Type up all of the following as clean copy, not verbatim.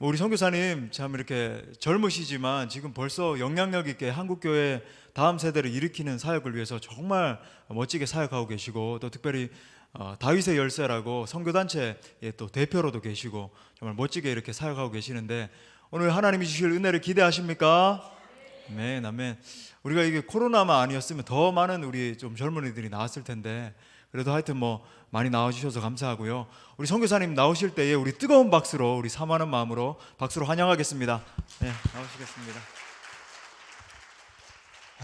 우리 선교사님 참 이렇게 젊으시지만 지금 벌써 영향력 있게 한국교회 다음 세대를 일으키는 사역을 위해서 정말 멋지게 사역하고 계시고, 또 특별히 다윗의 열쇠라고 선교단체의 또 대표로도 계시고 정말 멋지게 이렇게 사역하고 계시는데, 오늘 하나님이 주실 은혜를 기대하십니까? 네, 아멘. 우리가 이게 코로나만 아니었으면 더 많은 우리 좀 젊은이들이 나왔을 텐데, 그래도 하여튼 뭐 많이 나와주셔서 감사하고요. 우리 선교사님 나오실 때에 우리 뜨거운 박수로, 우리 사모하는 마음으로 박수로 환영하겠습니다. 네, 나오시겠습니다.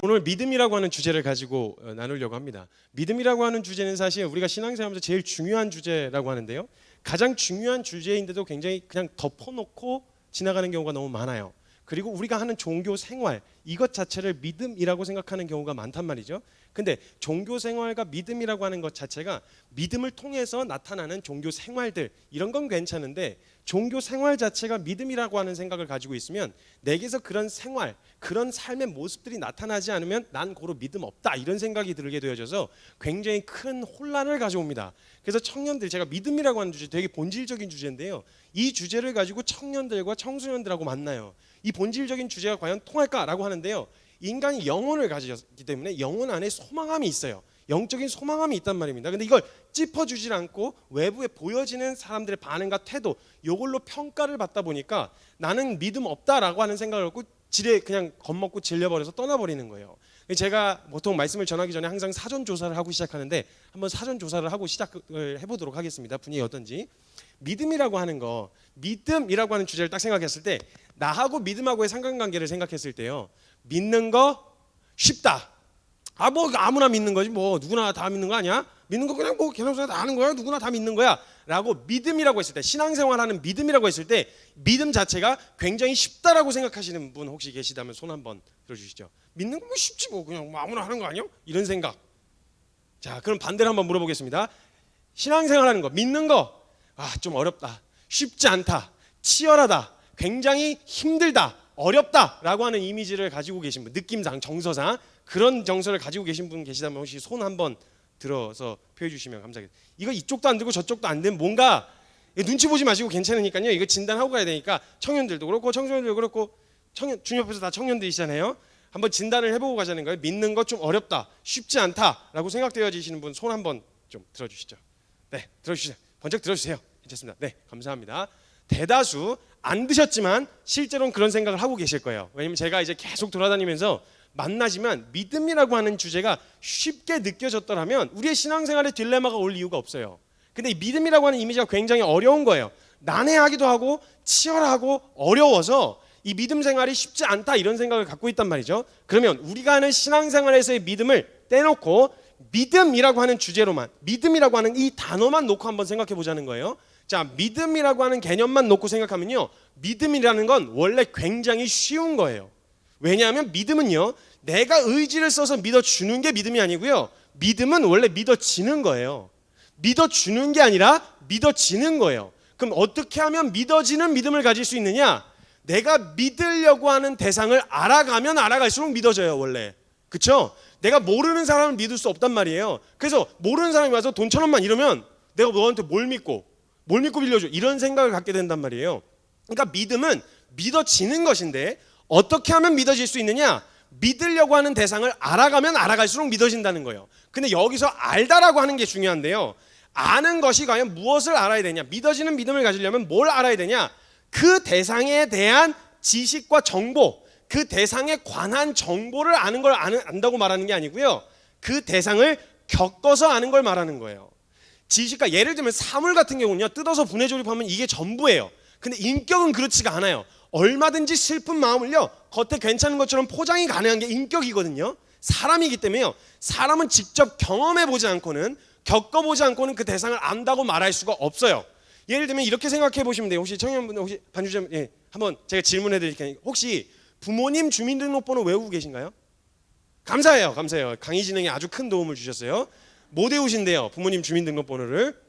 오늘 믿음이라고 하는 주제를 가지고 나누려고 합니다. 믿음이라고 하는 주제는 사실 우리가 신앙생활하면서 제일 중요한 주제라고 하는데요, 가장 중요한 주제인데도 굉장히 그냥 덮어놓고 지나가는 경우가 너무 많아요. 그리고 우리가 하는 종교 생활, 이것 자체를 믿음이라고 생각하는 경우가 많단 말이죠. 근데 종교 생활과 믿음이라고 하는 것 자체가 믿음을 통해서 나타나는 종교 생활들, 이런 건 괜찮은데, 종교 생활 자체가 믿음이라고 하는 생각을 가지고 있으면 내게서 그런 생활, 그런 삶의 모습들이 나타나지 않으면 난 고로 믿음 없다, 이런 생각이 들게 되어져서 굉장히 큰 혼란을 가져옵니다. 그래서 청년들, 제가 믿음이라고 하는 주제 되게 본질적인 주제인데요, 이 주제를 가지고 청년들과 청소년들하고 만나요. 이 본질적인 주제가 과연 통할까라고 하는데요, 인간이 영혼을 가졌기 때문에 영혼 안에 소망함이 있어요. 영적인 소망함이 있단 말입니다. 근데 이걸 짚어주질 않고 외부에 보여지는 사람들의 반응과 태도, 이걸로 평가를 받다 보니까 나는 믿음 없다라고 하는 생각을 갖고 지레 그냥 겁먹고 질려버려서 떠나버리는 거예요. 제가 보통 말씀을 전하기 전에 항상 사전 조사를 하고 시작하는데, 한번 사전 조사를 하고 시작을 해보도록 하겠습니다. 분위기 어떤지. 믿음이라고 하는 거, 믿음이라고 하는 주제를 딱 생각했을 때, 나하고 믿음하고의 상관관계를 생각했을 때요, 믿는 거 쉽다. 뭐 아무나 믿는 거지, 뭐 누구나 다 믿는 거 아니야? 믿는 거 그냥 뭐 개념상 다 아는 거야, 누구나 다 믿는 거야 라고 믿음이라고 했을 때, 신앙생활하는 믿음이라고 했을 때 믿음 자체가 굉장히 쉽다라고 생각하시는 분 혹시 계시다면 손 한번 들어주시죠. 믿는 거 뭐 쉽지, 뭐 그냥 뭐 아무나 하는 거 아니야? 이런 생각. 자, 그럼 반대로 한번 물어보겠습니다. 신앙생활하는 거, 믿는 거 좀 어렵다, 쉽지 않다, 치열하다, 굉장히 힘들다, 어렵다라고 하는 이미지를 가지고 계신 분, 느낌상, 정서상 그런 정서를 가지고 계신 분 계시다면 혹시 손 한번 들어서 표해 주시면 감사하겠습니다. 이거 이쪽도 안 되고 저쪽도 안 되면 뭔가 눈치 보지 마시고 괜찮으니까요, 이거 진단하고 가야 되니까 청년들도 그렇고 청소년들도 그렇고, 주님 앞에서 다 청년들이시잖아요. 한번 진단을 해보고 가자는 거예요. 믿는 거 좀 어렵다, 쉽지 않다라고 생각되어지시는 분 손 한번 좀 들어주시죠. 네, 들어주시죠. 번쩍 들어주세요. 괜찮습니다. 네, 감사합니다. 대다수 안 드셨지만 실제로는 그런 생각을 하고 계실 거예요. 왜냐면 제가 이제 계속 돌아다니면서 만나지만 믿음이라고 하는 주제가 쉽게 느껴졌더라면 우리의 신앙생활에 딜레마가 올 이유가 없어요. 근데 이 믿음이라고 하는 이미지가 굉장히 어려운 거예요. 난해하기도 하고 치열하고 어려워서 이 믿음 생활이 쉽지 않다, 이런 생각을 갖고 있단 말이죠. 그러면 우리가 하는 신앙생활에서의 믿음을 떼놓고 믿음이라고 하는 주제로만, 믿음이라고 하는 이 단어만 놓고 한번 생각해 보자는 거예요. 자, 믿음이라고 하는 개념만 놓고 생각하면요, 믿음이라는 건 원래 굉장히 쉬운 거예요. 왜냐하면 믿음은요, 내가 의지를 써서 믿어주는 게 믿음이 아니고요, 믿음은 원래 믿어지는 거예요. 믿어주는 게 아니라 믿어지는 거예요. 그럼 어떻게 하면 믿어지는 믿음을 가질 수 있느냐? 내가 믿으려고 하는 대상을 알아가면 알아갈수록 믿어져요, 원래. 그렇죠? 내가 모르는 사람을 믿을 수 없단 말이에요. 그래서 모르는 사람이 와서 돈 1,000원만 이러면 내가 너한테 뭘 믿고 빌려줘, 이런 생각을 갖게 된단 말이에요. 그러니까 믿음은 믿어지는 것인데, 어떻게 하면 믿어질 수 있느냐? 믿으려고 하는 대상을 알아가면 알아갈수록 믿어진다는 거예요. 근데 여기서 알다라고 하는 게 중요한데요, 아는 것이 과연 무엇을 알아야 되냐? 믿어지는 믿음을 가지려면 뭘 알아야 되냐? 그 대상에 대한 지식과 정보, 그 대상에 관한 정보를 아는 걸 안다고 말하는 게 아니고요, 그 대상을 겪어서 아는 걸 말하는 거예요. 지식과, 예를 들면 사물 같은 경우는요, 뜯어서 분해 조립하면 이게 전부예요. 근데 인격은 그렇지가 않아요. 얼마든지 슬픈 마음을요, 겉에 괜찮은 것처럼 포장이 가능한 게 인격이거든요. 사람이기 때문에요, 사람은 직접 경험해 보지 않고는, 겪어보지 않고는 그 대상을 안다고 말할 수가 없어요. 예를 들면 이렇게 생각해 보시면 돼요. 혹시 청년분들, 혹시 반주점, 한번 제가 질문해 드릴 테니까, 혹시 부모님 주민등록번호 외우고 계신가요? 감사해요. 강의진행에 아주 큰 도움을 주셨어요. 못 외우신대요, 부모님 주민등록번호를.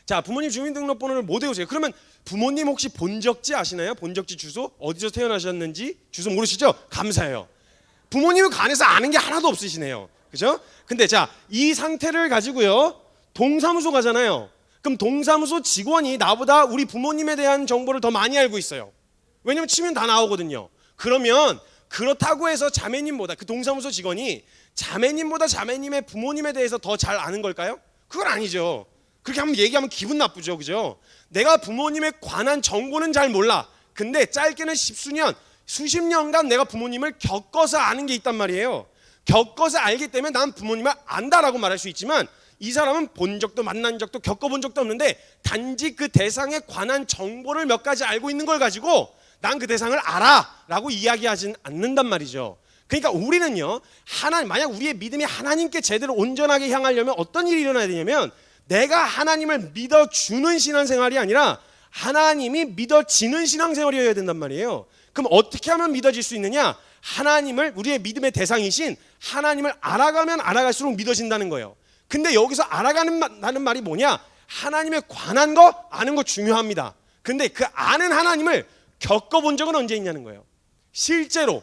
자, 부모님 주민등록번호를 못 외우세요. 그러면 부모님 혹시 본적지 아시나요? 본적지 주소, 어디서 태어나셨는지 주소 모르시죠? 감사해요. 부모님에 관해서 아는 게 하나도 없으시네요. 그죠? 근데 자, 이 상태를 가지고요, 동사무소 가잖아요. 그럼 동사무소 직원이 나보다 우리 부모님에 대한 정보를 더 많이 알고 있어요. 왜냐면 치면 다 나오거든요. 그러면 그렇다고 해서 자매님보다, 그 동사무소 직원이 자매님보다 자매님의 부모님에 대해서 더 잘 아는 걸까요? 그건 아니죠. 그렇게 한번 얘기하면 기분 나쁘죠, 그죠? 내가 부모님에 관한 정보는 잘 몰라. 근데 짧게는 십수년, 수십 년간 내가 부모님을 겪어서 아는 게 있단 말이에요. 겪어서 알기 때문에 난 부모님을 안다라고 말할 수 있지만, 이 사람은 본 적도 만난 적도 겪어본 적도 없는데 단지 그 대상에 관한 정보를 몇 가지 알고 있는 걸 가지고 난 그 대상을 알아라고 이야기하진 않는단 말이죠. 그러니까 우리는요, 만약 우리의 믿음이 하나님께 제대로 온전하게 향하려면 어떤 일이 일어나야 되냐면, 내가 하나님을 믿어주는 신앙생활이 아니라 하나님이 믿어지는 신앙생활이어야 된단 말이에요. 그럼 어떻게 하면 믿어질 수 있느냐? 하나님을, 우리의 믿음의 대상이신 하나님을 알아가면 알아갈수록 믿어진다는 거예요. 근데 여기서 알아가는 말이 뭐냐? 하나님에 관한 거 아는 거 중요합니다. 근데 그 아는 하나님을 겪어본 적은 언제 있냐는 거예요. 실제로.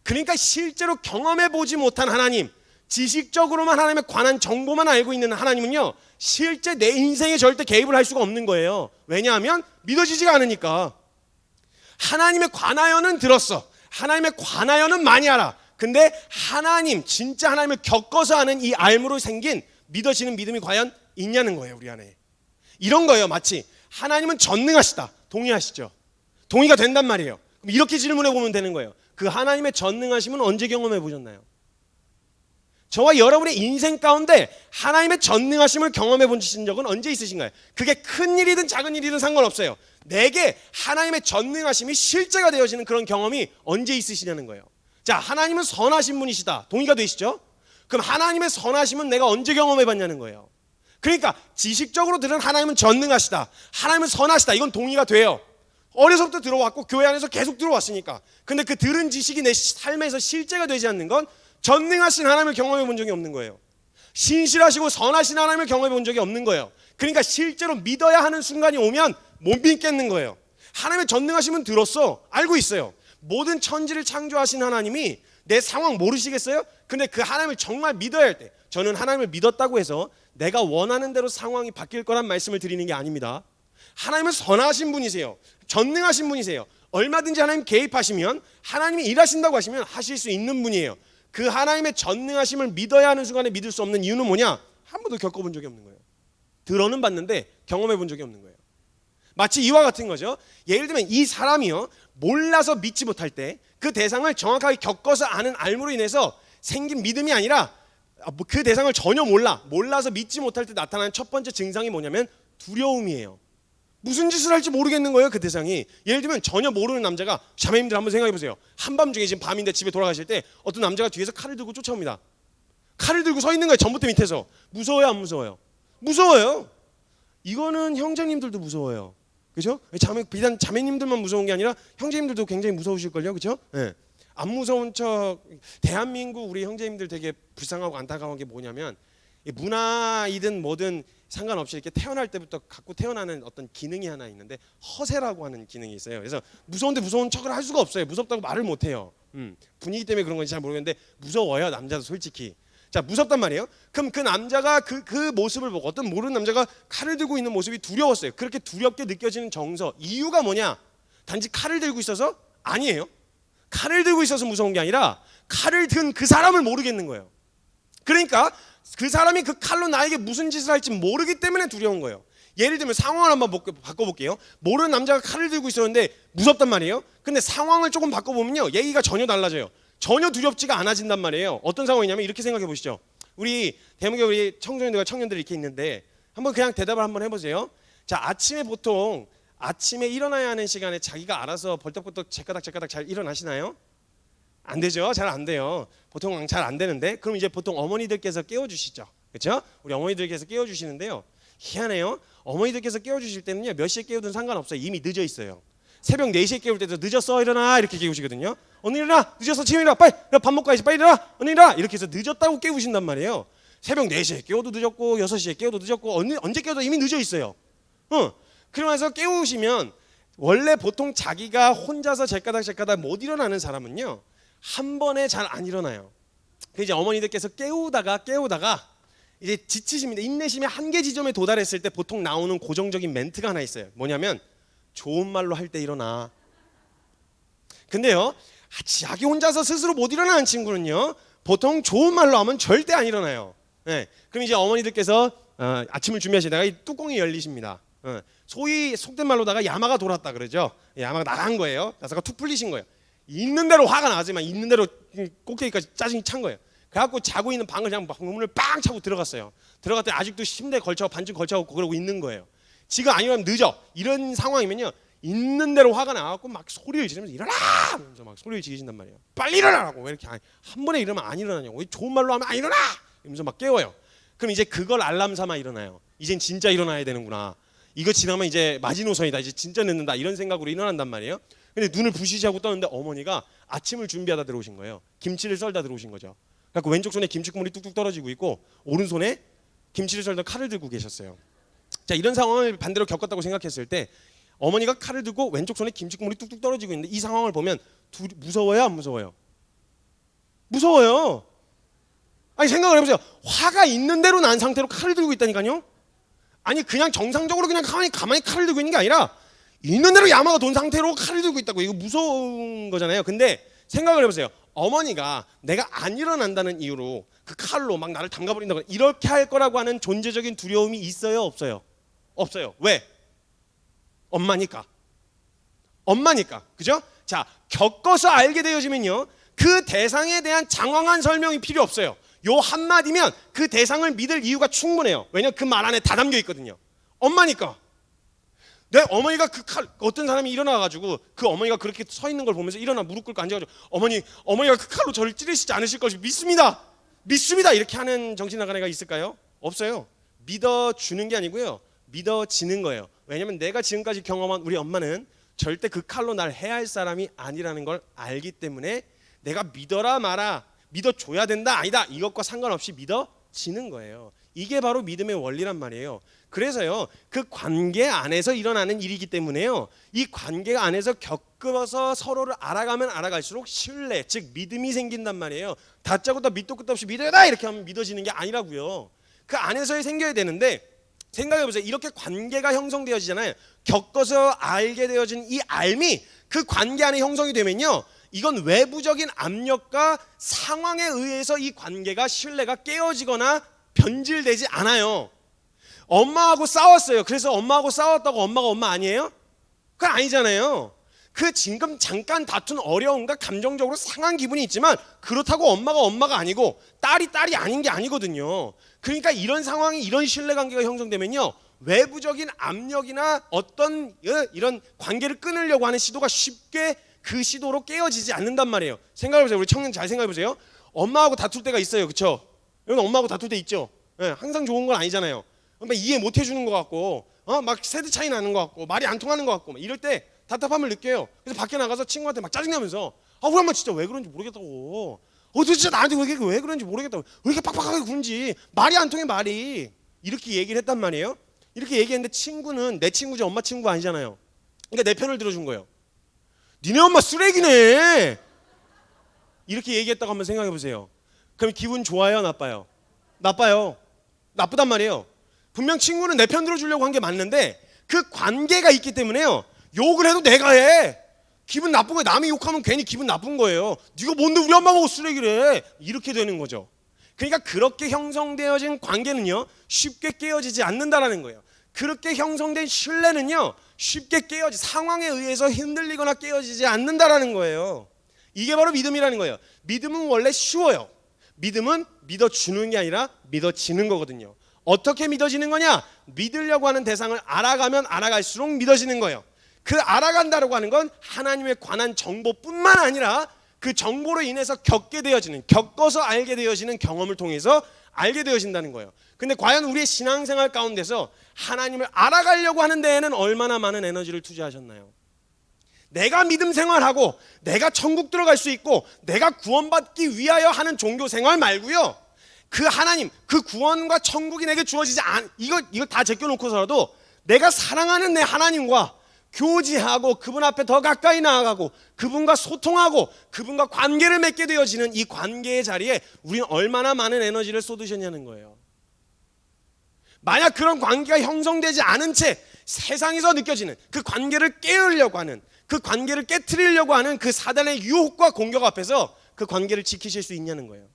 그러니까 실제로 경험해 보지 못한 하나님, 지식적으로만 하나님에 관한 정보만 알고 있는 하나님은요, 실제 내 인생에 절대 개입을 할 수가 없는 거예요. 왜냐하면 믿어지지가 않으니까. 하나님에 관하여는 들었어. 하나님에 관하여는 많이 알아. 근데 하나님, 진짜 하나님을 겪어서 아는 이 알므로 생긴 믿어지는 믿음이 과연 있냐는 거예요, 우리 안에. 이런 거예요. 마치 하나님은 전능하시다. 동의하시죠? 동의가 된단 말이에요. 그럼 이렇게 질문해 보면 되는 거예요. 그 하나님의 전능하심은 언제 경험해 보셨나요? 저와 여러분의 인생 가운데 하나님의 전능하심을 경험해 보신 적은 언제 있으신가요? 그게 큰 일이든 작은 일이든 상관없어요. 내게 하나님의 전능하심이 실제가 되어지는 그런 경험이 언제 있으시냐는 거예요. 자, 하나님은 선하신 분이시다. 동의가 되시죠? 그럼 하나님의 선하심은 내가 언제 경험해 봤냐는 거예요. 그러니까 지식적으로 들은 하나님은 전능하시다, 하나님은 선하시다, 이건 동의가 돼요. 어려서부터 들어왔고 교회 안에서 계속 들어왔으니까. 근데 그 들은 지식이 내 삶에서 실제가 되지 않는 건 전능하신 하나님을 경험해 본 적이 없는 거예요. 신실하시고 선하신 하나님을 경험해 본 적이 없는 거예요. 그러니까 실제로 믿어야 하는 순간이 오면 못 믿겠는 거예요. 하나님의 전능하심은 들었어, 알고 있어요. 모든 천지를 창조하신 하나님이 내 상황 모르시겠어요? 근데 그 하나님을 정말 믿어야 할 때, 저는 하나님을 믿었다고 해서 내가 원하는 대로 상황이 바뀔 거란 말씀을 드리는 게 아닙니다. 하나님은 선하신 분이세요. 전능하신 분이세요. 얼마든지 하나님 개입하시면, 하나님이 일하신다고 하시면 하실 수 있는 분이에요. 그 하나님의 전능하심을 믿어야 하는 순간에 믿을 수 없는 이유는 뭐냐? 한 번도 겪어본 적이 없는 거예요. 들어는 봤는데 경험해 본 적이 없는 거예요. 마치 이와 같은 거죠. 예를 들면 이 사람이요, 몰라서 믿지 못할 때 그 대상을 정확하게 겪어서 아는 알므로 인해서 생긴 믿음이 아니라 그 대상을 전혀 몰라서 믿지 못할 때 나타나는 첫 번째 증상이 뭐냐면 두려움이에요. 무슨 짓을 할지 모르겠는 거예요, 그 대상이. 예를 들면 전혀 모르는 남자가, 자매님들 한번 생각해 보세요. 한밤중에 지금 밤인데 집에 돌아가실 때 어떤 남자가 뒤에서 칼을 들고 쫓아옵니다. 칼을 들고 서 있는 거예요, 전봇대 밑에서. 무서워요, 안 무서워요? 무서워요. 이거는 형제님들도 무서워요. 그죠? 비단 자매님들만 무서운 게 아니라 형제님들도 굉장히 무서우실걸요, 그죠? 네. 안 무서운 척. 대한민국 우리 형제님들 되게 불쌍하고 안타까운 게 뭐냐면, 문화이든 뭐든 상관없이 이렇게 태어날 때부터 갖고 태어나는 어떤 기능이 하나 있는데, 허세라고 하는 기능이 있어요. 그래서 무서운데 무서운 척을 할 수가 없어요. 무섭다고 말을 못 해요. 분위기 때문에 그런 건지 잘 모르겠는데 무서워요, 남자도 솔직히. 자, 무섭단 말이에요. 그럼 그 남자가 그 모습을 보고, 어떤 모르는 남자가 칼을 들고 있는 모습이 두려웠어요. 그렇게 두렵게 느껴지는 정서, 이유가 뭐냐? 단지 칼을 들고 있어서? 아니에요. 칼을 들고 있어서 무서운 게 아니라 칼을 든 그 사람을 모르겠는 거예요. 그러니까 그 사람이 그 칼로 나에게 무슨 짓을 할지 모르기 때문에 두려운 거예요. 예를 들면 상황을 한번 바꿔볼게요. 모르는 남자가 칼을 들고 있었는데 무섭단 말이에요. 근데 상황을 조금 바꿔보면요, 얘기가 전혀 달라져요. 전혀 두렵지가 않아진단 말이에요. 어떤 상황이냐면 이렇게 생각해 보시죠. 우리 대목에 우리 청소년들과 청년들이 이렇게 있는데 한번 그냥 대답을 한번 해보세요. 자, 아침에 일어나야 하는 시간에 자기가 알아서 벌떡벌떡 제까닥 잘 일어나시나요? 안 되죠. 잘 안 돼요. 보통 잘 안 되는데, 그럼 이제 보통 어머니들께서 깨워주시죠. 그렇죠? 우리 어머니들께서 깨워주시는데요, 희한해요. 어머니들께서 깨워주실 때는요, 몇 시에 깨우든 상관없어요. 이미 늦어 있어요. 새벽 4시에 깨울 때도 늦었어 일어나 이렇게 깨우시거든요. 언니 일어나, 늦었어 지금 일어나, 빨리 밥 먹고 가야지, 빨리 일어나, 언니 일어나, 이렇게 해서 늦었다고 깨우신단 말이에요. 새벽 4시에 깨워도 늦었고 6시에 깨워도 늦었고 언제 깨워도 이미 늦어 있어요. 그러면서 깨우시면, 원래 보통 자기가 혼자서 제까닥 못 일어나는 사람은요, 한 번에 잘 안 일어나요. 그 이제 어머니들께서 깨우다가 이제 지치십니다. 인내심의 한계 지점에 도달했을 때 보통 나오는 고정적인 멘트가 하나 있어요. 뭐냐면, 좋은 말로 할 때 일어나. 근데요, 자기 혼자서 스스로 못 일어나는 친구는요, 보통 좋은 말로 하면 절대 안 일어나요. 네. 그럼 이제 어머니들께서 아침을 준비하시다가 이 뚜껑이 열리십니다. 소위 속된 말로다가 야마가 돌았다 그러죠. 야마가 나간 거예요. 나사가 툭 풀리신 거예요. 있는 대로 화가 나지만 있는 대로 꼭대기까지 짜증이 찬 거예요. 그래갖고 자고 있는 방을 그냥 문을 빵 차고 들어갔어요. 들어갔더니 아직도 침대에 걸쳐 반쯤 걸쳐갖고 그러고 있는 거예요. 지금 아니면 늦어. 이런 상황이면요, 있는 대로 화가 나갖고 막 소리를 지르면서 일어나! 이러면서 막 소리를 지르신단 말이에요. 빨리 일어나라고. 왜 이렇게 한 번에 이러면 안 일어나냐고. 왜 좋은 말로 하면 안 일어나! 이러면서 막 깨워요. 그럼 이제 그걸 알람 삼아 일어나요. 이젠 진짜 일어나야 되는구나. 이거 지나면 이제 마지노선이다. 이제 진짜 늦는다. 이런 생각으로 일어난단 말이에요. 근데 눈을 부시시하고 떴는데 어머니가 아침을 준비하다 들어오신 거예요. 김치를 썰다 들어오신 거죠. 그래서 왼쪽 손에 김치 국물이 뚝뚝 떨어지고 있고 오른손에 김치를 썰다 칼을 들고 계셨어요. 자, 이런 상황을 반대로 겪었다고 생각했을 때 어머니가 칼을 들고 왼쪽 손에 김치 국물이 뚝뚝 떨어지고 있는데 이 상황을 보면 둘이 무서워요, 안 무서워요? 무서워요. 아니, 생각을 해보세요. 화가 있는 대로 난 상태로 칼을 들고 있다니까요. 아니, 그냥 정상적으로 그냥 가만히 칼을 들고 있는 게 아니라 있는 대로 야마가 돈 상태로 칼을 들고 있다고. 이거 무서운 거잖아요. 근데 생각을 해보세요. 어머니가 내가 안 일어난다는 이유로 그 칼로 막 나를 담가버린다고 이렇게 할 거라고 하는 존재적인 두려움이 있어요, 없어요? 없어요. 왜? 엄마니까. 엄마니까. 그죠? 자, 겪어서 알게 되어지면요, 그 대상에 대한 장황한 설명이 필요 없어요. 요 한마디면 그 대상을 믿을 이유가 충분해요. 왜냐면 그 말 안에 다 담겨 있거든요. 엄마니까. 내 어머니가 그 칼, 어떤 사람이 일어나가지고 그 어머니가 그렇게 서 있는 걸 보면서 일어나 무릎 꿇고 앉아가지고 어머니가 그 칼로 저를 찌르시지 않으실 것을 믿습니다. 믿습니다. 이렇게 하는 정신 나간 애가 있을까요? 없어요. 믿어주는 게 아니고요, 믿어지는 거예요. 왜냐면 내가 지금까지 경험한 우리 엄마는 절대 그 칼로 날 해할 사람이 아니라는 걸 알기 때문에 내가 믿어라 마라, 믿어줘야 된다 아니다 이것과 상관없이 믿어지는 거예요. 이게 바로 믿음의 원리란 말이에요. 그래서요, 그 관계 안에서 일어나는 일이기 때문에요, 이 관계 안에서 겪어서 서로를 알아가면 알아갈수록 신뢰, 즉 믿음이 생긴단 말이에요. 다짜고짜 밑도 끝도 없이 믿어야다 이렇게 하면 믿어지는 게 아니라고요. 그 안에서 생겨야 되는데, 생각해보세요. 이렇게 관계가 형성되어지잖아요. 겪어서 알게 되어진 이 알미, 그 관계 안에 형성이 되면요, 이건 외부적인 압력과 상황에 의해서 이 관계가, 신뢰가 깨어지거나 변질되지 않아요. 엄마하고 싸웠어요. 그래서 엄마하고 싸웠다고 엄마가 엄마 아니에요? 그건 아니잖아요. 그 지금 잠깐 다툰 어려움과 감정적으로 상한 기분이 있지만 그렇다고 엄마가 아니고 딸이 아닌 게 아니거든요. 그러니까 이런 상황이, 이런 신뢰관계가 형성되면요, 외부적인 압력이나 어떤 이런 관계를 끊으려고 하는 시도가 쉽게 그 시도로 깨어지지 않는단 말이에요. 생각해보세요. 우리 청년 잘 생각해보세요. 엄마하고 다툴 때가 있어요. 그렇죠? 여러분 엄마하고 다툴 때 있죠? 네, 항상 좋은 건 아니잖아요. 이해 못 해주는 것 같고 막 세대 차이 나는 것 같고 말이 안 통하는 것 같고 이럴 때 답답함을 느껴요. 그래서 밖에 나가서 친구한테 막 짜증나면서 우리 엄마 진짜 왜 그런지 모르겠다고, 도대체 나한테 왜 그런지 모르겠다고, 왜 이렇게 빡빡하게 굴지, 말이 안 통해 말이, 이렇게 얘기를 했단 말이에요. 이렇게 얘기했는데 친구는 내 친구지 엄마 친구가 아니잖아요. 그러니까 내 편을 들어준 거예요. 니네 엄마 쓰레기네 이렇게 얘기했다고 한번 생각해 보세요. 그럼 기분 좋아요, 나빠요? 나빠요. 나쁘단 말이에요. 분명 친구는 내 편 들어주려고 한 게 맞는데 그 관계가 있기 때문에요, 욕을 해도 내가 해. 기분 나쁜 거예요. 남이 욕하면 괜히 기분 나쁜 거예요. 네가 뭔데 우리 엄마 보고 쓰레기래, 이렇게 되는 거죠. 그러니까 그렇게 형성되어진 관계는요, 쉽게 깨어지지 않는다라는 거예요. 그렇게 형성된 신뢰는요, 쉽게 상황에 의해서 흔들리거나 깨어지지 않는다라는 거예요. 이게 바로 믿음이라는 거예요. 믿음은 원래 쉬워요. 믿음은 믿어주는 게 아니라 믿어지는 거거든요. 어떻게 믿어지는 거냐? 믿으려고 하는 대상을 알아가면 알아갈수록 믿어지는 거예요. 그 알아간다라고 하는 건 하나님에 관한 정보뿐만 아니라 그 정보로 인해서 겪어서 알게 되어지는 경험을 통해서 알게 되어진다는 거예요. 근데 과연 우리의 신앙생활 가운데서 하나님을 알아가려고 하는 데에는 얼마나 많은 에너지를 투자하셨나요? 내가 믿음 생활하고 내가 천국 들어갈 수 있고 내가 구원받기 위하여 하는 종교 생활 말고요, 그 하나님, 그 구원과 천국이 내게 주어지지 이걸 다 제껴놓고서라도 내가 사랑하는 내 하나님과 교제하고 그분 앞에 더 가까이 나아가고 그분과 소통하고 그분과 관계를 맺게 되어지는 이 관계의 자리에 우리는 얼마나 많은 에너지를 쏟으셨냐는 거예요. 만약 그런 관계가 형성되지 않은 채 세상에서 느껴지는 그 관계를 깨우려고 하는, 그 관계를 깨트리려고 하는 그 사단의 유혹과 공격 앞에서 그 관계를 지키실 수 있냐는 거예요.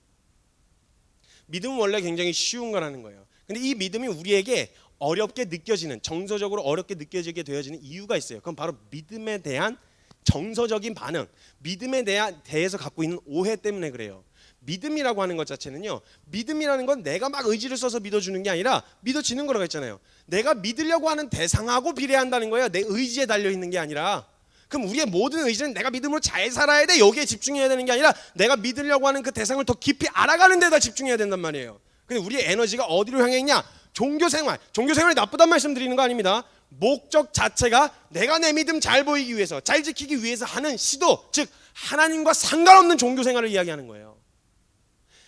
믿음은 원래 굉장히 쉬운 거라는 거예요. 근데 이 믿음이 우리에게 어렵게 느껴지는, 정서적으로 어렵게 느껴지게 되어지는 이유가 있어요. 그건 바로 믿음에 대한 정서적인 반응, 믿음에 대해서 갖고 있는 오해 때문에 그래요. 믿음이라고 하는 것 자체는요, 믿음이라는 건 내가 막 의지를 써서 믿어주는 게 아니라 믿어지는 거라고 했잖아요. 내가 믿으려고 하는 대상하고 비례한다는 거예요. 내 의지에 달려 있는 게 아니라. 그럼 우리의 모든 의지는 내가 믿음으로 잘 살아야 돼, 여기에 집중해야 되는 게 아니라 내가 믿으려고 하는 그 대상을 더 깊이 알아가는 데다 집중해야 된단 말이에요. 근데 우리의 에너지가 어디로 향해 있냐? 종교생활이 나쁘단 말씀 드리는 거 아닙니다. 목적 자체가 내가 내 믿음 잘 보이기 위해서, 잘 지키기 위해서 하는 시도, 즉 하나님과 상관없는 종교생활을 이야기하는 거예요.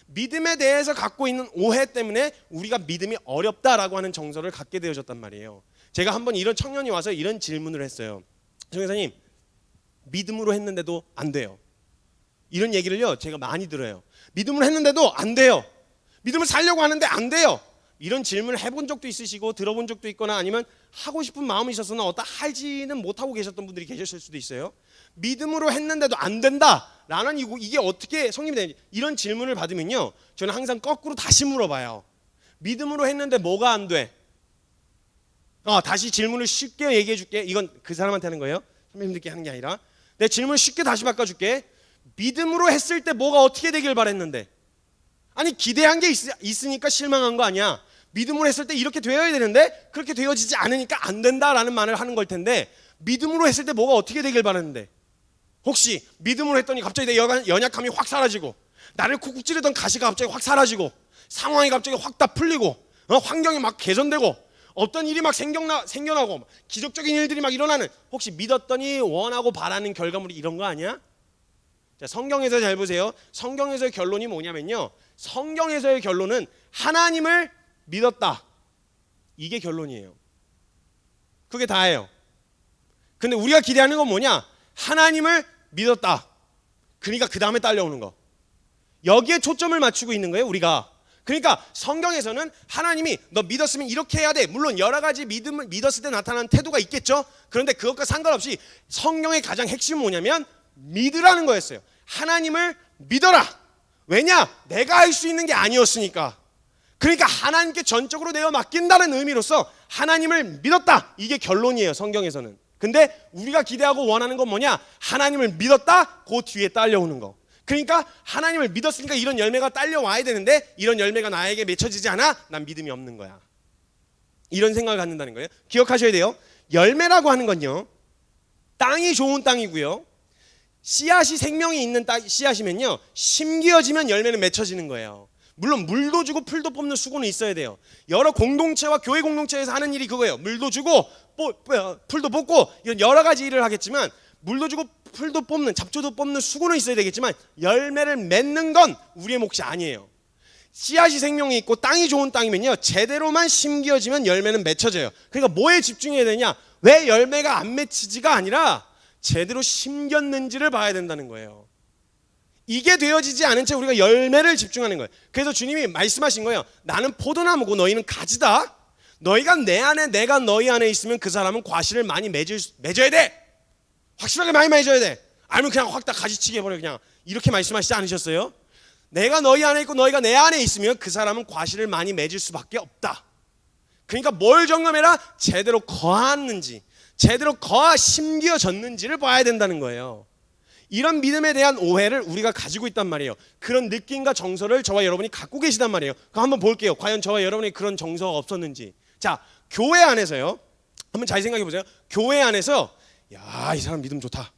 믿음에 대해서 갖고 있는 오해 때문에 우리가 믿음이 어렵다라고 하는 정서를 갖게 되어졌단 말이에요. 제가 한번 이런 청년이 와서 이런 질문을 했어요. 정교사님, 믿음으로 했는데도 안 돼요. 이런 얘기를요 제가 많이 들어요. 믿음으로 했는데도 안 돼요. 믿음을 살려고 하는데 안 돼요. 이런 질문을 해본 적도 있으시고 들어본 적도 있거나 아니면 하고 싶은 마음이 있었으나 어디다 하지는 못하고 계셨던 분들이 계셨을 수도 있어요. 믿음으로 했는데도 안 된다라는 이게 어떻게 성립이 되는지, 이런 질문을 받으면요 저는 항상 거꾸로 다시 물어봐요. 믿음으로 했는데 뭐가 안 돼? 다시 질문을 쉽게 얘기해 줄게. 이건 그 사람한테 하는 거예요, 선배님들께 하는 게 아니라. 내 질문을 쉽게 다시 바꿔줄게. 믿음으로 했을 때 뭐가 어떻게 되길 바랬는데? 아니 기대한 게 있으니까 실망한 거 아니야. 믿음으로 했을 때 이렇게 되어야 되는데 그렇게 되어지지 않으니까 안 된다라는 말을 하는 걸 텐데, 믿음으로 했을 때 뭐가 어떻게 되길 바랐는데, 혹시 믿음으로 했더니 갑자기 내 연약함이 확 사라지고, 나를 쿡쿡 찌르던 가시가 갑자기 확 사라지고, 상황이 갑자기 확 다 풀리고, 환경이 막 개선되고, 어떤 일이 막 생겨나고 기적적인 일들이 막 일어나는, 혹시 믿었더니 원하고 바라는 결과물이 이런 거 아니야? 자, 성경에서 잘 보세요. 성경에서의 결론이 뭐냐면요, 성경에서의 결론은 하나님을 믿었다, 이게 결론이에요. 그게 다예요. 근데 우리가 기대하는 건 뭐냐? 하나님을 믿었다, 그러니까 그 다음에 딸려오는 거, 여기에 초점을 맞추고 있는 거예요 우리가. 그러니까 성경에서는 하나님이 너 믿었으면 이렇게 해야 돼, 물론 여러 가지 믿음을 믿었을 때 나타나는 태도가 있겠죠. 그런데 그것과 상관없이 성경의 가장 핵심은 뭐냐면 믿으라는 거였어요. 하나님을 믿어라. 왜냐? 내가 할 수 있는 게 아니었으니까. 그러니까 하나님께 전적으로 내어 맡긴다는 의미로서 하나님을 믿었다, 이게 결론이에요 성경에서는. 근데 우리가 기대하고 원하는 건 뭐냐? 하나님을 믿었다, 그 뒤에 딸려오는 거. 그러니까 하나님을 믿었으니까 이런 열매가 딸려와야 되는데, 이런 열매가 나에게 맺혀지지 않아? 난 믿음이 없는 거야. 이런 생각을 갖는다는 거예요. 기억하셔야 돼요. 열매라고 하는 건요, 땅이 좋은 땅이고요, 씨앗이 생명이 있는 씨앗이면요, 심기어지면 열매는 맺혀지는 거예요. 물론 물도 주고 풀도 뽑는 수고는 있어야 돼요. 여러 공동체와 교회 공동체에서 하는 일이 그거예요. 물도 주고 풀도 뽑고 이런 여러 가지 일을 하겠지만, 물도 주고 풀도 뽑는, 잡초도 뽑는 수고는 있어야 되겠지만 열매를 맺는 건 우리의 몫이 아니에요. 씨앗이 생명이 있고 땅이 좋은 땅이면요, 제대로만 심기어지면 열매는 맺혀져요. 그러니까 뭐에 집중해야 되냐? 왜 열매가 안 맺히지가 아니라 제대로 심겼는지를 봐야 된다는 거예요. 이게 되어지지 않은 채 우리가 열매를 집중하는 거예요. 그래서 주님이 말씀하신 거예요. 나는 포도나무고 너희는 가지다. 너희가 내 안에, 내가 너희 안에 있으면 그 사람은 과실을 많이 맺어야 돼. 확실하게 많이 맺어야 돼. 아니면 그냥 확 다 가지치게 해버려. 그냥 이렇게 말씀하시지 않으셨어요? 내가 너희 안에 있고 너희가 내 안에 있으면 그 사람은 과실을 많이 맺을 수밖에 없다. 그러니까 뭘 점검해라? 제대로 거하는지, 제대로 심기어졌는지를 봐야 된다는 거예요. 이런 믿음에 대한 오해를 우리가 가지고 있단 말이에요. 그런 느낌과 정서를 저와 여러분이 갖고 계시단 말이에요. 그럼 한번 볼게요. 과연 저와 여러분이 그런 정서가 없었는지. 자, 교회 안에서요, 한번 잘 생각해 보세요. 교회 안에서 야, 이 사람 믿음 좋다,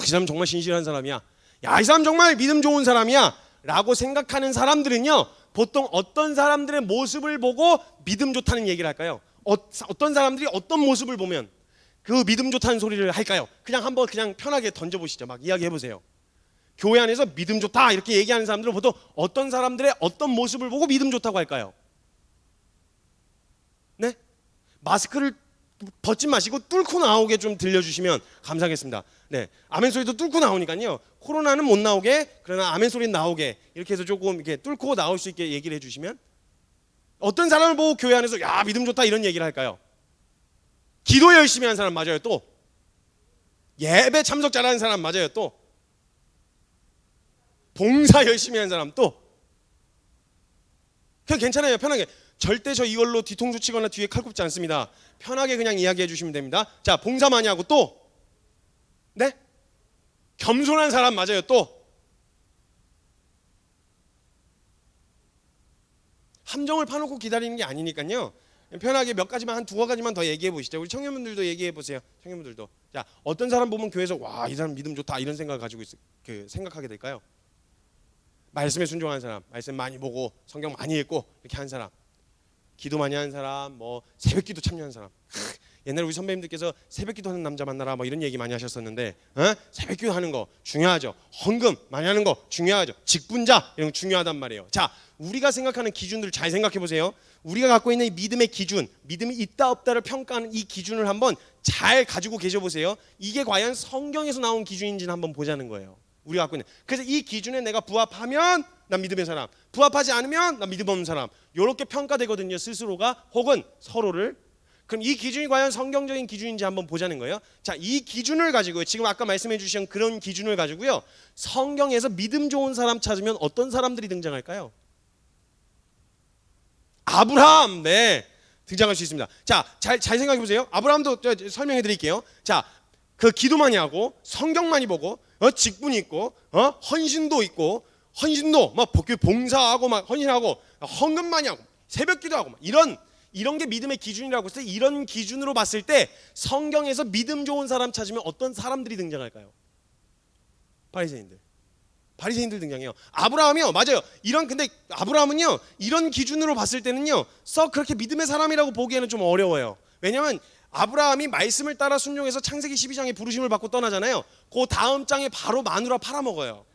이 사람 정말 신실한 사람이야, 야, 이 사람 정말 믿음 좋은 사람이야 라고 생각하는 사람들은요, 보통 어떤 사람들의 모습을 보고 믿음 좋다는 얘기를 할까요? 어떤 사람들이 어떤 모습을 보면 그 믿음 좋다는 소리를 할까요? 그냥 한번 그냥 편하게 던져보시죠. 막 이야기해보세요. 교회 안에서 믿음 좋다 이렇게 얘기하는 사람들은 보통 어떤 사람들의 어떤 모습을 보고 믿음 좋다고 할까요? 네? 마스크를 벗지 마시고 뚫고 나오게 좀 들려주시면 감사하겠습니다. 네, 아멘 소리도 뚫고 나오니까요, 코로나는 못 나오게, 그러나 아멘 소리는 나오게, 이렇게 해서 조금 이렇게 뚫고 나올 수 있게 얘기를 해주시면, 어떤 사람을 보고 교회 안에서 야, 믿음 좋다 이런 얘기를 할까요? 기도 열심히 하는 사람 맞아요. 또 예배 참석 잘하는 사람 맞아요. 또 봉사 열심히 하는 사람 또 그냥 괜찮아요. 편하게. 절대 저 이걸로 뒤통수 치거나 뒤에 칼 꼽지 않습니다. 편하게 그냥 이야기해 주시면 됩니다. 자, 봉사 많이 하고 또 네? 겸손한 사람 맞아요. 또 함정을 파놓고 기다리는 게 아니니까요. 편하게 몇 가지만 한 두어 가지만 더 얘기해 보시죠. 우리 청년분들도 얘기해 보세요. 청년분들도. 자, 어떤 사람 보면 교회에서 와, 이 사람 믿음 좋다 이런 생각을 가지고 생각하게 될까요? 말씀에 순종하는 사람, 말씀 많이 보고 성경 많이 읽고 이렇게 한 사람, 기도 많이 하는 사람, 뭐 새벽기도 참여하는 사람. 옛날에 우리 선배님들께서 새벽기도 하는 남자 만나라 뭐 이런 얘기 많이 하셨었는데, 새벽기도 하는 거 중요하죠. 헌금 많이 하는 거 중요하죠. 직분자 이런 거 중요하단 말이에요. 자, 우리가 생각하는 기준들 잘 생각해 보세요. 우리가 갖고 있는 이 믿음의 기준, 믿음이 있다 없다를 평가하는 이 기준을 한번 잘 가지고 계셔 보세요. 이게 과연 성경에서 나온 기준인지는 한번 보자는 거예요. 우리가 갖고 있는. 그래서 이 기준에 내가 부합하면 난 믿음의 사람, 부합하지 않으면 난 믿음 없는 사람. 이렇게 평가되거든요. 스스로가 혹은 서로를. 그럼 이 기준이 과연 성경적인 기준인지 한번 보자는 거예요. 자, 이 기준을 가지고 지금 아까 말씀해 주신 그런 기준을 가지고요. 성경에서 믿음 좋은 사람 찾으면 어떤 사람들이 등장할까요? 아브라함, 네, 등장할 수 있습니다. 자, 잘 생각해 보세요. 아브라함도 설명해 드릴게요. 자, 그 기도 많이 하고 성경 많이 보고 직분이 있고 헌신도 있고 헌신도 막 봉사하고 막 헌신하고 헌금 많이 하고 새벽기도 하고 막 이런 게 믿음의 기준이라고 해서 이런 기준으로 봤을 때 성경에서 믿음 좋은 사람 찾으면 어떤 사람들이 등장할까요? 바리새인들 등장해요. 아브라함이요, 맞아요. 근데 아브라함은요, 이런 기준으로 봤을 때는요, 썩 그렇게 믿음의 사람이라고 보기에는 좀 어려워요. 왜냐하면 아브라함이 말씀을 따라 순종해서 창세기 12장에 부르심을 받고 떠나잖아요. 그 다음 장에 바로 마누라 팔아먹어요.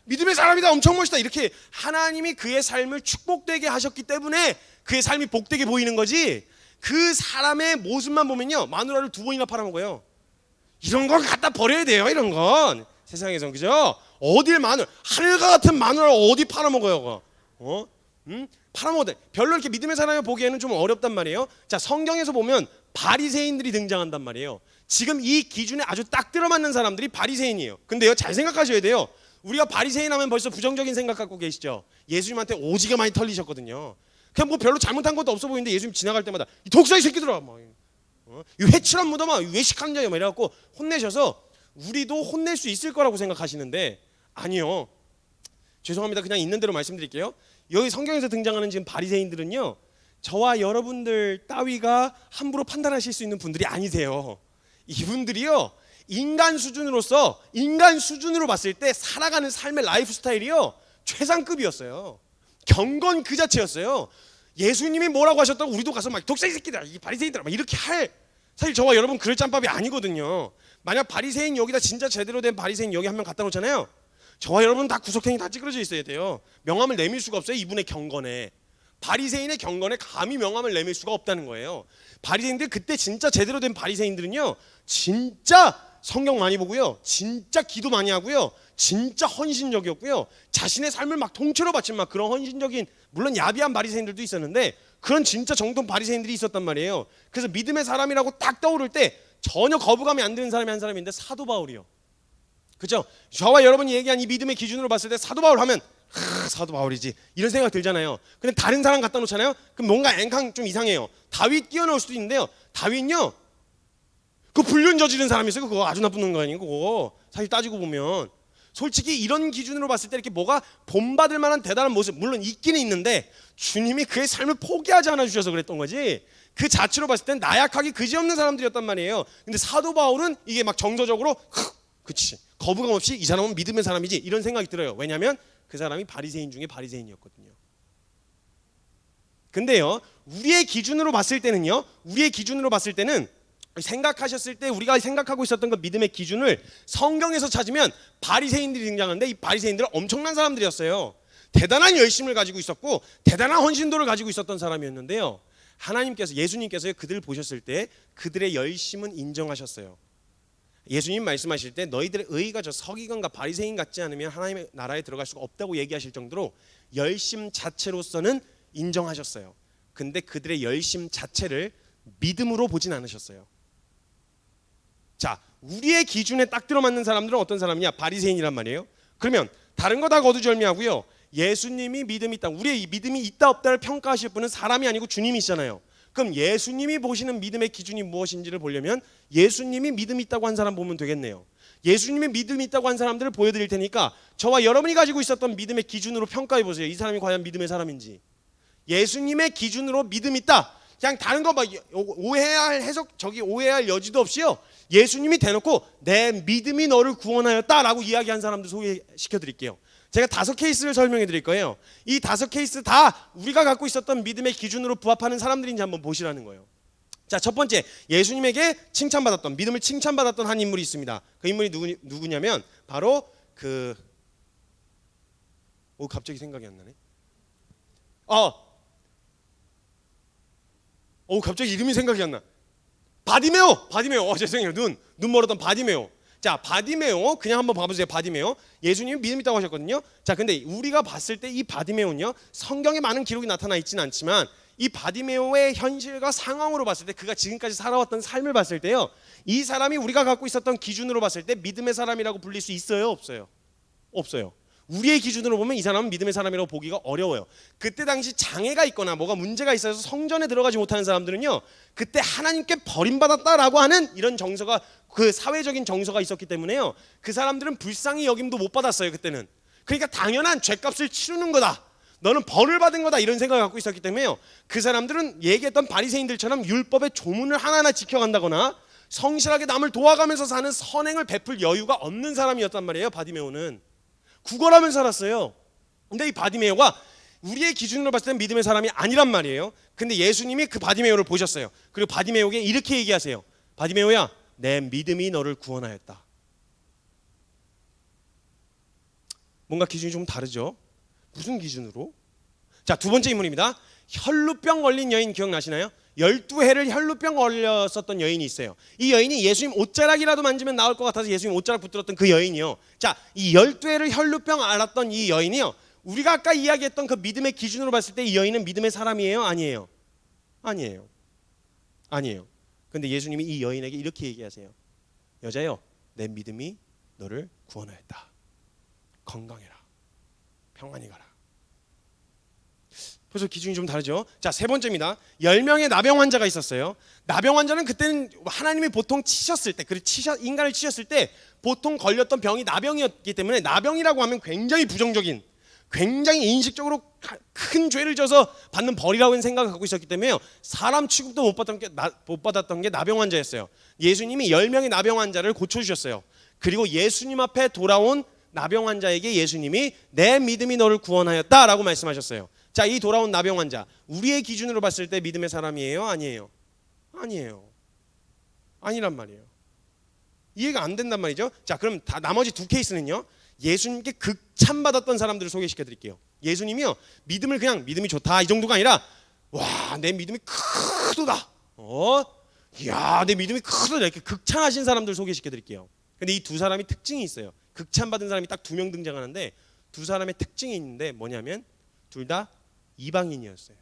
믿음의 사람이다, 엄청 멋있다, 이렇게 하나님이 그의 삶을 축복되게 하셨기 때문에 그의 삶이 복되게 보이는 거지, 그 사람의 모습만 보면요, 마누라를 2번이나 팔아먹어요. 이런 건 갖다 버려야 돼요. 이런 건 세상에선, 그죠? 어딜 하늘과 같은 마누라를 어디 팔아먹어요? 팔아먹어도 별로 이렇게 믿음의 사람을 보기에는 좀 어렵단 말이에요. 자, 성경에서 보면 바리새인들이 등장한단 말이에요. 지금 이 기준에 아주 딱 들어맞는 사람들이 바리새인이에요. 근데요, 잘 생각하셔야 돼요. 우리가 바리새인 하면 벌써 부정적인 생각 갖고 계시죠. 예수님한테 오지게 많이 털리셨거든요. 그냥 뭐 별로 잘못한 것도 없어 보이는데 예수님 지나갈 때마다 이 독사의 새끼들아, 이 회칠한 무덤아, 외식하는 자야, 이래갖고 혼내셔서 우리도 혼낼 수 있을 거라고 생각하시는데 아니요. 죄송합니다. 그냥 있는 대로 말씀드릴게요. 여기 성경에서 등장하는 지금 바리새인들은요, 저와 여러분들 따위가 함부로 판단하실 수 있는 분들이 아니세요. 이분들이요, 인간 수준으로 봤을 때 살아가는 삶의 라이프 스타일이요, 최상급이었어요. 경건 그 자체였어요. 예수님이 뭐라고 하셨다고 우리도 가서 막 독사의 새끼다, 이 바리새인들아, 막 이렇게 사실 저와 여러분 그럴 짬밥이 아니거든요. 만약 바리새인 여기다 진짜 제대로 된 바리새인 여기 한 명 갖다 놓잖아요. 저와 여러분 다 구석탱이 다 찌그러져 있어야 돼요. 명함을 내밀 수가 없어요. 이분의 경건에. 바리새인의 경건에 감히 명함을 내밀 수가 없다는 거예요. 바리새인들, 그때 진짜 제대로 된 바리새인들은요, 진짜 성경 많이 보고요, 진짜 기도 많이 하고요, 진짜 헌신적이었고요, 자신의 삶을 막 통째로 바친 막 그런 헌신적인, 물론 야비한 바리새인들도 있었는데 그런 진짜 정통 바리새인들이 있었단 말이에요. 그래서 믿음의 사람이라고 딱 떠오를 때 전혀 거부감이 안 드는 사람이 한 사람인데 사도 바울이요. 그렇죠? 저와 여러분이 얘기한 이 믿음의 기준으로 봤을 때 사도 바울 하면 사도 바울이지 이런 생각 들잖아요. 근데 다른 사람 갖다 놓잖아요. 그럼 뭔가 앵캉 좀 이상해요. 다윗 끼어넣을 수도 있는데요. 다윗요, 그 불륜 저지른 사람이 있어요. 그거 아주 나쁜 놈 아니에요. 그거 사실 따지고 보면 솔직히 이런 기준으로 봤을 때 이렇게 뭐가 본받을 만한 대단한 모습 물론 있기는 있는데 주님이 그의 삶을 포기하지 않아 주셔서 그랬던 거지, 그 자체로 봤을 땐 나약하기 그지없는 사람들이었단 말이에요. 근데 사도 바울은 이게 막 정서적으로 그치, 거부감 없이 이 사람은 믿음의 사람이지 이런 생각이 들어요. 왜냐하면 그 사람이 바리새인 중에 바리새인이었거든요. 근데요, 우리의 기준으로 봤을 때는 생각하셨을 때 우리가 생각하고 있었던 그 믿음의 기준을 성경에서 찾으면 바리새인들이 등장하는데 이 바리새인들은 엄청난 사람들이었어요. 대단한 열심을 가지고 있었고 대단한 헌신도를 가지고 있었던 사람이었는데요, 하나님께서, 예수님께서 그들을 보셨을 때 그들의 열심은 인정하셨어요. 예수님 말씀하실 때 너희들의 의가 저 서기관과 바리새인 같지 않으면 하나님의 나라에 들어갈 수가 없다고 얘기하실 정도로 열심 자체로서는 인정하셨어요. 근데 그들의 열심 자체를 믿음으로 보진 않으셨어요. 자, 우리의 기준에 딱 들어맞는 사람들은 어떤 사람이냐? 바리새인이란 말이에요. 그러면 다른 거 다 거두절미하고요. 예수님이 믿음이 있다. 우리의 믿음이 있다 없다를 평가하실 분은 사람이 아니고 주님이시잖아요. 그럼 예수님이 보시는 믿음의 기준이 무엇인지를 보려면 예수님이 믿음이 있다고 한 사람 보면 되겠네요. 예수님의 믿음이 있다고 한 사람들을 보여드릴 테니까 저와 여러분이 가지고 있었던 믿음의 기준으로 평가해 보세요. 이 사람이 과연 믿음의 사람인지. 예수님의 기준으로 믿음 있다. 그냥 다른 거 막 오해해야 할 해석, 저기 오해해야 할 여지도 없이요. 예수님이 대놓고 내 믿음이 너를 구원하였다라고 이야기한 사람들 소개시켜 드릴게요. 제가 5케이스를 설명해 드릴 거예요. 이 5케이스 다 우리가 갖고 있었던 믿음의 기준으로 부합하는 사람들인지 한번 보시라는 거예요. 자, 첫 번째, 예수님에게 칭찬받았던, 믿음을 칭찬받았던 한 인물이 있습니다. 그 인물이 누구냐면 바로 갑자기 생각이 안 나네. 갑자기 이름이 생각이 안 나. 바디메오. 죄송해요. 눈 멀었던 바디메오. 자, 바디메오 그냥 한번 봐보세요. 바디메오. 예수님이 믿음 있다고 하셨거든요. 자, 근데 우리가 봤을 때 이 바디메오는요, 성경에 많은 기록이 나타나 있지는 않지만 이 바디메오의 현실과 상황으로 봤을 때, 그가 지금까지 살아왔던 삶을 봤을 때요, 이 사람이 우리가 갖고 있었던 기준으로 봤을 때 믿음의 사람이라고 불릴 수 있어요, 없어요? 없어요. 우리의 기준으로 보면 이 사람은 믿음의 사람이라고 보기가 어려워요. 그때 당시 장애가 있거나 뭐가 문제가 있어서 성전에 들어가지 못하는 사람들은요, 그때 하나님께 버림받았다라고 하는 이런 정서가, 그 사회적인 정서가 있었기 때문에요, 그 사람들은 불쌍히 여김도 못 받았어요. 그때는. 그러니까 당연한 죗값을 치르는 거다, 너는 벌을 받은 거다, 이런 생각을 갖고 있었기 때문에요, 그 사람들은 얘기했던 바리새인들처럼 율법의 조문을 하나하나 지켜간다거나 성실하게 남을 도와가면서 사는 선행을 베풀 여유가 없는 사람이었단 말이에요. 바디메오는 구걸하면서 살았어요. 근데 이 바디메오가 우리의 기준으로 봤을 때 믿음의 사람이 아니란 말이에요. 근데 예수님이 그 바디메오를 보셨어요. 그리고 바디메오에게 이렇게 얘기하세요. 바디메오야, 내 믿음이 너를 구원하였다. 뭔가 기준이 좀 다르죠? 무슨 기준으로? 자, 두 번째 인물입니다. 혈루병 걸린 여인 기억나시나요? 12해를 혈루병 걸렸었던 여인이 있어요. 이 여인이 예수님 옷자락이라도 만지면 나을 것 같아서 예수님 옷자락 붙들었던 그 여인이요. 자, 이 12해를 혈루병 앓았던 이 여인이요, 우리가 아까 이야기했던 그 믿음의 기준으로 봤을 때 이 여인은 믿음의 사람이에요? 아니에요? 아니에요. 근데 예수님이 이 여인에게 이렇게 얘기하세요. 여자여, 내 믿음이 너를 구원하였다. 건강해라. 평안히 가라. 그래서 기준이 좀 다르죠. 자, 세 번째입니다. 10명의 나병 환자가 있었어요. 나병 환자는 그때는 하나님이 보통 치셨을 때, 인간을 치셨을 때 보통 걸렸던 병이 나병이었기 때문에, 나병이라고 하면 굉장히 부정적인, 굉장히 인식적으로 큰 죄를 져서 받는 벌이라고 생각을 갖고 있었기 때문에 사람 취급도 못 받았던 게 나병 환자였어요. 예수님이 10명의 나병 환자를 고쳐주셨어요. 그리고 예수님 앞에 돌아온 나병 환자에게 예수님이 내 믿음이 너를 구원하였다라고 말씀하셨어요. 자, 이 돌아온 나병 환자, 우리의 기준으로 봤을 때 믿음의 사람이에요? 아니에요? 아니란 말이에요. 이해가 안 된단 말이죠. 자, 그럼 나머지 두 케이스는요, 예수님께 극찬받았던 사람들을 소개시켜 드릴게요. 예수님이요, 믿음을 그냥 믿음이 좋다 이 정도가 아니라, 와, 내 믿음이 크도다, 이야, 내 믿음이 크도다, 이렇게 극찬하신 사람들 소개시켜 드릴게요. 근데 이 두 사람이 특징이 있어요. 극찬받은 사람이 딱 2명 등장하는데, 두 사람의 특징이 있는데 뭐냐면 둘 다 이방인이었어요.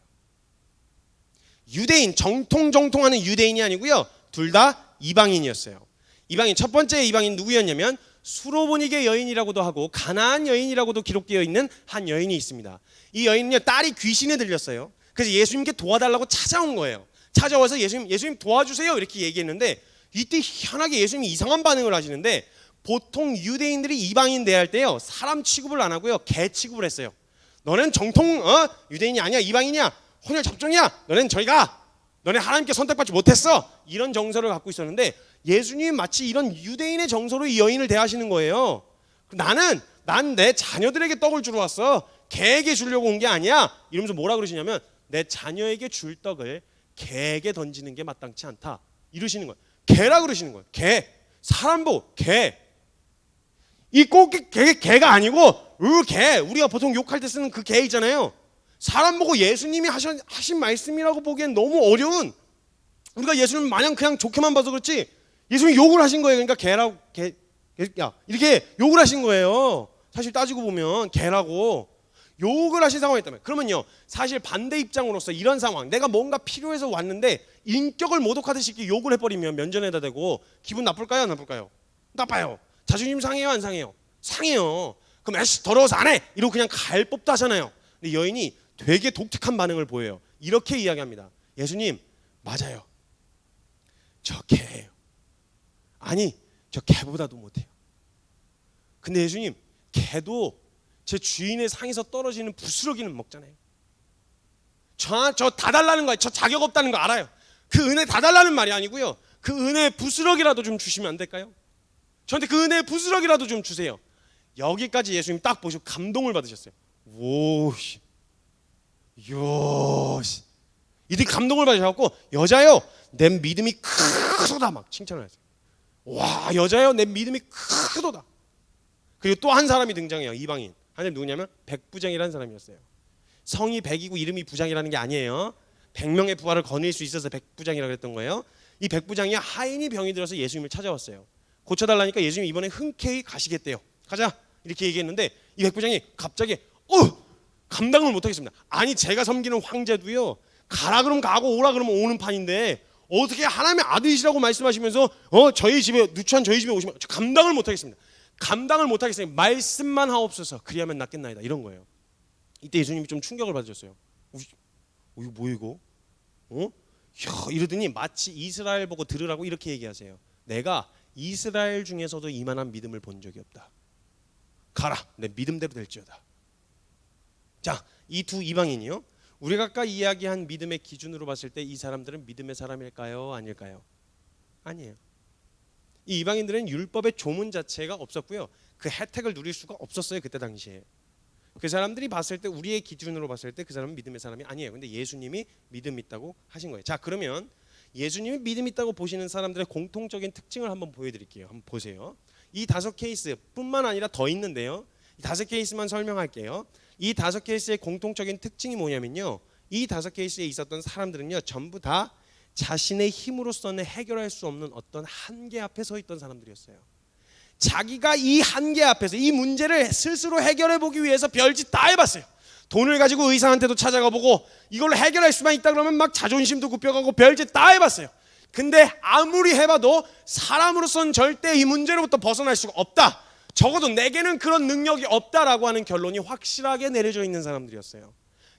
유대인, 정통하는 유대인이 아니고요, 둘 다 이방인이었어요. 이방인, 첫 번째 이방인 누구였냐면 수로보니게 여인이라고도 하고 가나안 여인이라고도 기록되어 있는 한 여인이 있습니다. 이 여인은요, 딸이 귀신에 들렸어요. 그래서 예수님께 도와달라고 찾아온 거예요. 찾아와서 예수님 도와주세요 이렇게 얘기했는데, 이때 희한하게 예수님이 이상한 반응을 하시는데, 보통 유대인들이 이방인 대할 때요, 사람 취급을 안 하고요, 개 취급을 했어요. 너는 정통 유대인이 아니야, 이방인이야, 혼혈 접종이야, 너는 저리 가, 너네 하나님께 선택받지 못했어, 이런 정서를 갖고 있었는데, 예수님이 마치 이런 유대인의 정서로 이 여인을 대하시는 거예요. 난 내 자녀들에게 떡을 주러 왔어, 개에게 주려고 온 게 아니야, 이러면서 뭐라 그러시냐면, 내 자녀에게 줄 떡을 개에게 던지는 게 마땅치 않다, 이러시는 거예요. 개라 그러시는 거예요. 개, 사람 보고 개. 이 꼭 개가 아니고 개, 우리가 보통 욕할 때 쓰는 그 개 있잖아요. 사람 보고 예수님이 하신 말씀이라고 보기엔 너무 어려운, 우리가 예수님 마냥 그냥 좋게만 봐서 그렇지 예수님이 욕을 하신 거예요. 그러니까 개라고, 야, 이렇게 욕을 하신 거예요. 사실 따지고 보면 개라고 욕을 하신 상황이 있다면, 그러면요, 사실 반대 입장으로서 이런 상황, 내가 뭔가 필요해서 왔는데 인격을 모독하듯이 이렇게 욕을 해버리면 면전에다 대고 기분 나쁠까요? 안 나쁠까요? 나빠요. 자존심 상해요? 안 상해요? 상해요. 그럼 에씨 더러워서 안 해! 이러고 그냥 갈 법도 하잖아요. 근데 여인이 되게 독특한 반응을 보여요. 이렇게 이야기합니다. 예수님, 맞아요. 저 개예요. 아니, 저 개보다도 못해요. 근데 예수님, 개도 제 주인의 상에서 떨어지는 부스러기는 먹잖아요. 저 다 달라는 거예요. 저 자격 없다는 거 알아요. 그 은혜 다 달라는 말이 아니고요. 그 은혜의 부스러기라도 좀 주시면 안 될까요? 저한테 그 은혜의 부스러기라도 좀 주세요. 여기까지 예수님 딱 보시고 감동을 받으셨어요. 오씨, 요씨, 이들이 감동을 받으셔갖고 여자요, 내 믿음이 크도다 막 칭찬을 하세요. 와, 여자요, 내 믿음이 크도다. 그리고 또 한 사람이 등장해요. 이방인. 한 사람이 누구냐면 백부장이라는 사람이었어요. 성이 백이고 이름이 부장이라는 게 아니에요. 100명의 부하를 거느릴 수 있어서 백부장이라고 했던 거예요. 이 백부장이 하인이 병이 들어서 예수님을 찾아왔어요. 고쳐달라니까 예수님이 이번에 흔쾌히 가시겠대요. 가자 이렇게 얘기했는데 이 백부장이 갑자기 감당을 못하겠습니다. 아니 제가 섬기는 황제도요, 가라 그러면 가고 오라 그러면 오는 판인데 어떻게 하나님의 아들이시라고 말씀하시면서 저희 집에 누추한 저희 집에 오시면 저 감당을 못하겠습니다. 감당을 못하겠으니 말씀만 하옵소서. 그리하면 낫겠나이다. 이런 거예요. 이때 예수님이 좀 충격을 받으셨어요. 이거 뭐야 이거? 이러더니 마치 이스라엘 보고 들으라고 이렇게 얘기하세요. 내가 이스라엘 중에서도 이만한 믿음을 본 적이 없다. 가라, 내 믿음대로 될지어다. 자, 이 두 이방인이요, 우리가 아까 이야기한 믿음의 기준으로 봤을 때 이 사람들은 믿음의 사람일까요? 아닐까요? 아니에요. 이 이방인들은 율법의 조문 자체가 없었고요, 그 혜택을 누릴 수가 없었어요. 그때 당시에 그 사람들이 봤을 때, 우리의 기준으로 봤을 때 그 사람은 믿음의 사람이 아니에요. 근데 예수님이 믿음 있다고 하신 거예요. 자, 그러면 예수님이 믿음 있다고 보시는 사람들의 공통적인 특징을 한번 보여드릴게요. 한번 보세요. 이 5케이스뿐만 아니라 더 있는데요, 이 5케이스만 설명할게요. 이 5케이스의 공통적인 특징이 뭐냐면요, 이 5케이스에 있었던 사람들은요, 전부 다 자신의 힘으로서는 해결할 수 없는 어떤 한계 앞에 서 있던 사람들이었어요. 자기가 이 한계 앞에서 이 문제를 스스로 해결해 보기 위해서 별짓 다 해봤어요. 돈을 가지고 의사한테도 찾아가 보고 이걸로 해결할 수만 있다 그러면 막 자존심도 굽혀가고 별짓 다 해봤어요. 근데 아무리 해봐도 사람으로서는 절대 이 문제로부터 벗어날 수가 없다, 적어도 내게는 그런 능력이 없다라고 하는 결론이 확실하게 내려져 있는 사람들이었어요.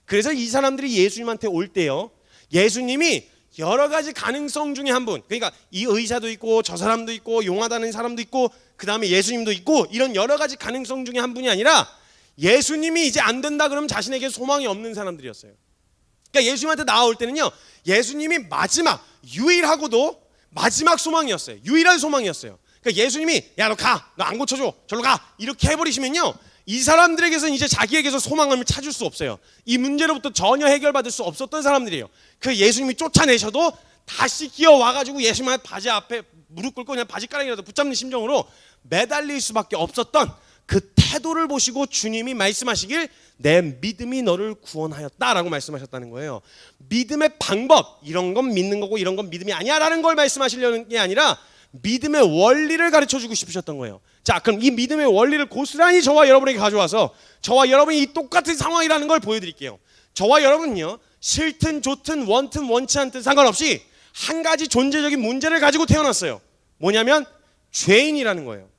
그래서 이 사람들이 예수님한테 올 때요, 예수님이 여러 가지 가능성 중에 한 분, 그러니까 이 의사도 있고 저 사람도 있고 용하다는 사람도 있고 그 다음에 예수님도 있고, 이런 여러 가지 가능성 중에 한 분이 아니라 예수님이 이제 안 된다 그러면 자신에게 소망이 없는 사람들이었어요. 그러니까 예수님한테 나올 때는요, 예수님이 마지막, 유일하고도 마지막 소망이었어요. 유일한 소망이었어요. 그러니까 예수님이 야 너 가, 너 안 고쳐줘, 절로 가, 이렇게 해버리시면요, 이 사람들에게서는 이제 자기에게서 소망을 찾을 수 없어요. 이 문제로부터 전혀 해결받을 수 없었던 사람들이에요. 그 예수님이 쫓아내셔도 다시 기어와가지고 예수님의 바지 앞에 무릎 꿇고 그냥 바지가랑이라도 붙잡는 심정으로 매달릴 수밖에 없었던 그 태도를 보시고 주님이 말씀하시길 내 믿음이 너를 구원하였다라고 말씀하셨다는 거예요. 믿음의 방법, 이런 건 믿는 거고 이런 건 믿음이 아니야 라는 걸 말씀하시려는 게 아니라 믿음의 원리를 가르쳐주고 싶으셨던 거예요. 자, 그럼 이 믿음의 원리를 고스란히 저와 여러분에게 가져와서 저와 여러분이 이 똑같은 상황이라는 걸 보여드릴게요. 저와 여러분은요, 싫든 좋든 원든 원치 않든 상관없이 한 가지 존재적인 문제를 가지고 태어났어요. 뭐냐면 죄인이라는 거예요.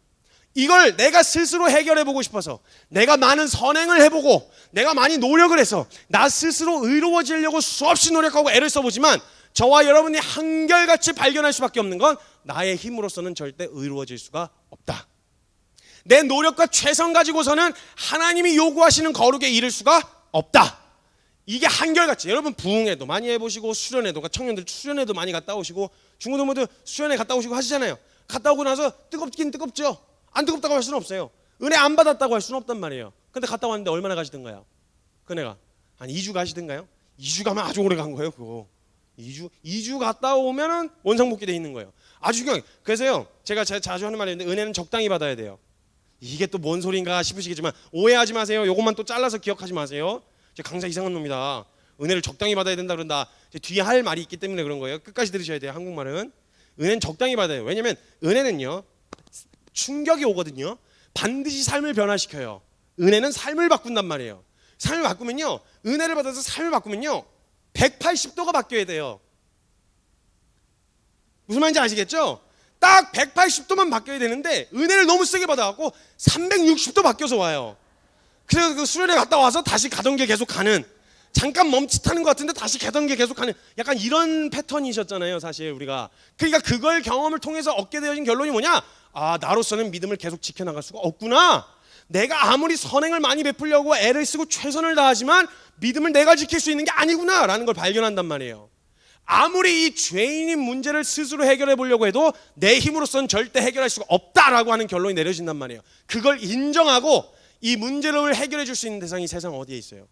이걸 내가 스스로 해결해보고 싶어서, 내가 많은 선행을 해보고 내가 많이 노력을 해서 나 스스로 의로워지려고 수없이 노력하고 애를 써보지만 저와 여러분이 한결같이 발견할 수밖에 없는 건 나의 힘으로서는 절대 의로워질 수가 없다. 내 노력과 최선 가지고서는 하나님이 요구하시는 거룩에 이를 수가 없다. 이게 한결같이, 여러분 부흥회도 많이 해보시고 수련회도, 그러니까 청년들 수련회도 많이 갔다 오시고 중고등부도 수련회 갔다 오시고 하시잖아요. 갔다 오고 나서 뜨겁긴 뜨겁죠. 안 뜨겁다고 할 수는 없어요. 은혜 안 받았다고 할 수는 없단 말이에요. 근데 갔다 왔는데 얼마나 가시던가요? 그네가 한 2주 가시던가요? 2주 가면 아주 오래 간 거예요. 그거 2주 갔다 오면은 원상복귀 돼 있는 거예요. 아주 중요해요. 그래서요, 제가 자주 하는 말이 있는데, 은혜는 적당히 받아야 돼요. 이게 또 뭔 소리인가 싶으시겠지만 오해하지 마세요. 요것만 또 잘라서 기억하지 마세요. 제 강사 이상한 놈이다. 은혜를 적당히 받아야 된다 그런다. 뒤에 할 말이 있기 때문에 그런 거예요. 끝까지 들으셔야 돼요. 한국말은 은혜는 적당히 받아요. 왜냐면 은혜는요, 충격이 오거든요, 반드시 삶을 변화시켜요. 은혜는 삶을 바꾼단 말이에요. 삶을 바꾸면요, 은혜를 받아서 삶을 바꾸면요 180도가 바뀌어야 돼요. 무슨 말인지 아시겠죠? 딱 180도만 바뀌어야 되는데 은혜를 너무 세게 받아갖고 360도 바뀌어서 와요. 그래서 그 수련회 갔다 와서 다시 가던 길 계속 가는, 잠깐 멈칫하는 것 같은데 다시 가던 길 계속 가는, 약간 이런 패턴이셨잖아요 사실 우리가. 그러니까 그걸 경험을 통해서 얻게 되어진 결론이 뭐냐? 아, 나로서는 믿음을 계속 지켜나갈 수가 없구나. 내가 아무리 선행을 많이 베풀려고 애를 쓰고 최선을 다하지만 믿음을 내가 지킬 수 있는 게 아니구나 라는 걸 발견한단 말이에요. 아무리 이 죄인인 문제를 스스로 해결해 보려고 해도 내 힘으로서는 절대 해결할 수가 없다라고 하는 결론이 내려진단 말이에요. 그걸 인정하고 이 문제를 해결해 줄 수 있는 대상이 세상 어디에 있어요?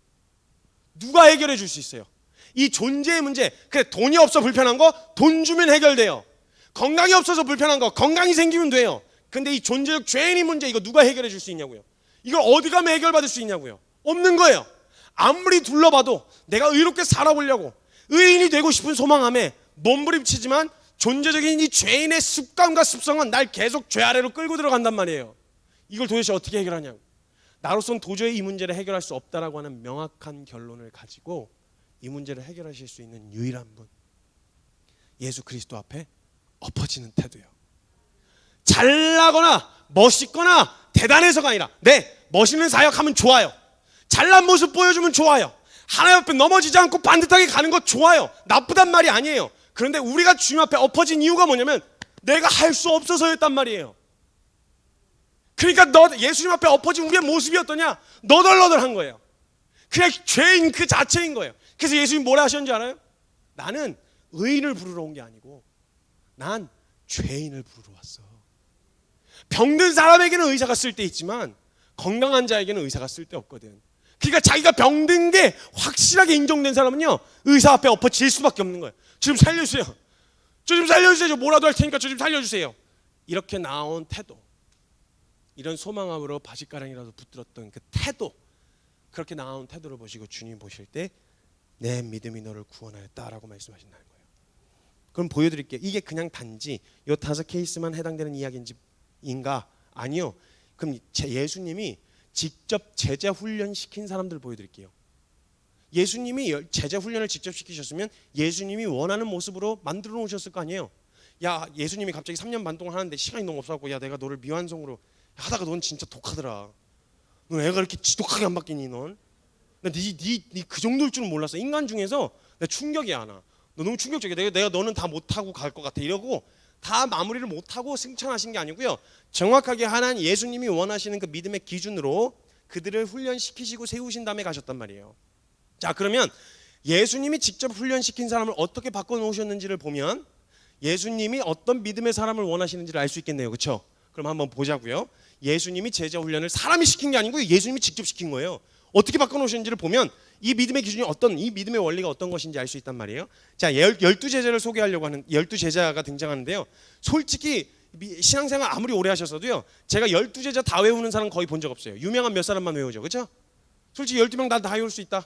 누가 해결해 줄 수 있어요? 이 존재의 문제. 그래, 돈이 없어 불편한 거 돈 주면 해결돼요. 건강이 없어서 불편한 거 건강이 생기면 돼요. 근데 이 존재적 죄인의 문제, 이거 누가 해결해 줄 수 있냐고요? 이걸 어디 가면 해결받을 수 있냐고요? 없는 거예요. 아무리 둘러봐도 내가 의롭게 살아보려고 의인이 되고 싶은 소망함에 몸부림치지만 존재적인 이 죄인의 습관과 습성은 날 계속 죄 아래로 끌고 들어간단 말이에요. 이걸 도대체 어떻게 해결하냐고. 나로서는 도저히 이 문제를 해결할 수 없다라고 하는 명확한 결론을 가지고 이 문제를 해결하실 수 있는 유일한 분, 예수 그리스도 앞에 엎어지는 태도예요. 잘나거나 멋있거나 대단해서가 아니라, 네, 멋있는 사역하면 좋아요. 잘난 모습 보여주면 좋아요. 하나님 앞에 넘어지지 않고 반듯하게 가는 거 좋아요. 나쁘단 말이 아니에요. 그런데 우리가 주님 앞에 엎어진 이유가 뭐냐면 내가 할 수 없어서였단 말이에요. 그러니까 예수님 앞에 엎어진 우리의 모습이 어떠냐? 너덜너덜한 거예요. 그냥 죄인 그 자체인 거예요. 그래서 예수님 뭐라 하셨는지 알아요? 나는 의인을 부르러 온 게 아니고 난 죄인을 부르러 왔어. 병든 사람에게는 의사가 쓸데 있지만 건강한 자에게는 의사가 쓸데 없거든. 그러니까 자기가 병든 게 확실하게 인정된 사람은요, 의사 앞에 엎어질 수밖에 없는 거예요. 저 좀 살려주세요. 저 좀 살려주세요. 저 뭐라도 할 테니까 저 좀 살려주세요. 이렇게 나온 태도, 이런 소망함으로 바짓가랑이라도 붙들었던 그 태도, 그렇게 나온 태도를 보시고 주님 보실 때 내 믿음이 너를 구원하였다라고 말씀하신다는 거예요. 그럼 보여드릴게요. 이게 그냥 단지 이 5케이스만 해당되는 이야기인가? 아니요. 그럼 예수님이 직접 제자 훈련 시킨 사람들 보여드릴게요. 예수님이 제자 훈련을 직접 시키셨으면 예수님이 원하는 모습으로 만들어 놓으셨을 거 아니에요. 야, 예수님이 갑자기 3년 반 동안 하는데 시간이 너무 없어갖고, 야, 내가 너를 미완성으로 하다가 넌 진짜 독하더라. 넌 애가 이렇게 지독하게 안 바뀌니 넌? 나 네 그 정도일 줄은 몰랐어. 인간 중에서 나 충격이 안 와. 너 너무 충격적이야. 내가 너는 다 못하고 갈 것 같아. 이러고 다 마무리를 못하고 승천하신 게 아니고요. 정확하게 하나님 예수님이 원하시는 그 믿음의 기준으로 그들을 훈련시키시고 세우신 다음에 가셨단 말이에요. 자, 그러면 예수님이 직접 훈련시킨 사람을 어떻게 바꿔놓으셨는지를 보면 예수님이 어떤 믿음의 사람을 원하시는지를 알 수 있겠네요. 그렇죠? 그럼 한번 보자고요. 예수님이 제자 훈련을 사람이 시킨 게 아니고 예수님이 직접 시킨 거예요. 어떻게 바꿔놓으셨는지를 보면 이 믿음의 기준이 어떤, 이 믿음의 원리가 어떤 것인지 알 수 있단 말이에요. 자, 12제자를 소개하려고 하는 12제자가 등장하는데요. 솔직히 신앙생활 아무리 오래 하셨어도요, 제가 12제자 다 외우는 사람 거의 본 적 없어요. 유명한 몇 사람만 외우죠. 그렇죠? 솔직히 12명 다 외울 수 있다?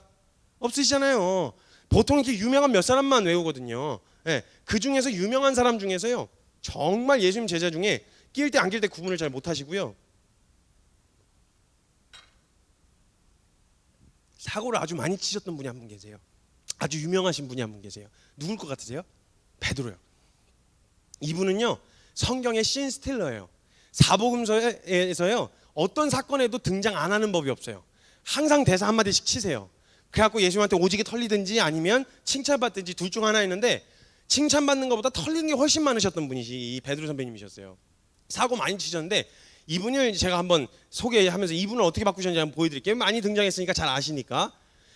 없으시잖아요. 보통 이렇게 유명한 몇 사람만 외우거든요. 네, 그 중에서 유명한 사람 중에서요, 정말 예수님 제자 중에 낄 때 안 낄 때 구분을 잘 못하시고요, 사고를 아주 많이 치셨던 분이 한 분 계세요. 아주 유명하신 분이 한 분 계세요. 누굴 것 같으세요? 베드로요. 이분은요, 성경의 신 스틸러예요. 사복음서에서요, 어떤 사건에도 등장 안 하는 법이 없어요. 항상 대사 한마디씩 치세요. 그래갖고 예수님한테 오지게 털리든지 아니면 칭찬받든지 둘 중 하나였는데, 칭찬받는 것보다 털리는 게 훨씬 많으셨던 분이시 이 베드로 선배님이셨어요. 사고 많이 치셨는데, 이분을 제가 한번 소개하면서 이분을 어떻게 바꾸셨는지 한번 보여드릴게요. 많이 등장했으니까 잘 아시니까.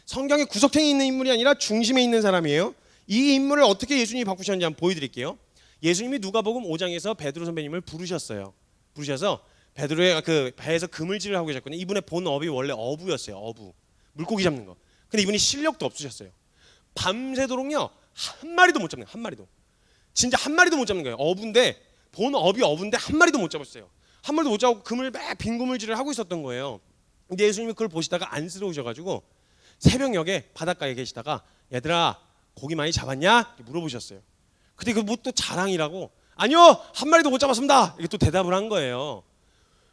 성경에 구석탱이 있는 인물이 아니라 중심에 있는 사람이에요. 이 인물을 어떻게 예수님이 바꾸셨는지 한번 보여드릴게요. 예수님이 누가복음 5장에서 베드로 선배님을 부르셨어요. 부르셔서 베드로의 그 배에서 그물질을 하고 계셨거든요. 이분의 본 업이 원래 어부였어요. 어부, 물고기 잡는 거. 근데 이분이 실력도 없으셨어요. 밤새도록요, 한 마리도 못 잡는 거예요. 한 마리도. 진짜 한 마리도 못 잡는 거예요. 어부인데, 본 업이 어부인데 한 마리도 못 잡았어요. 한 마리도 못 잡고 빈 그물질을 하고 있었던 거예요. 근데 예수님이 그걸 보시다가 안쓰러우셔가지고 새벽녘에 바닷가에 계시다가, 얘들아 고기 많이 잡았냐? 이렇게 물어보셨어요. 근데 그 뭐 또 자랑이라고, 아니요 한 마리도 못 잡았습니다, 이렇게 또 대답을 한 거예요.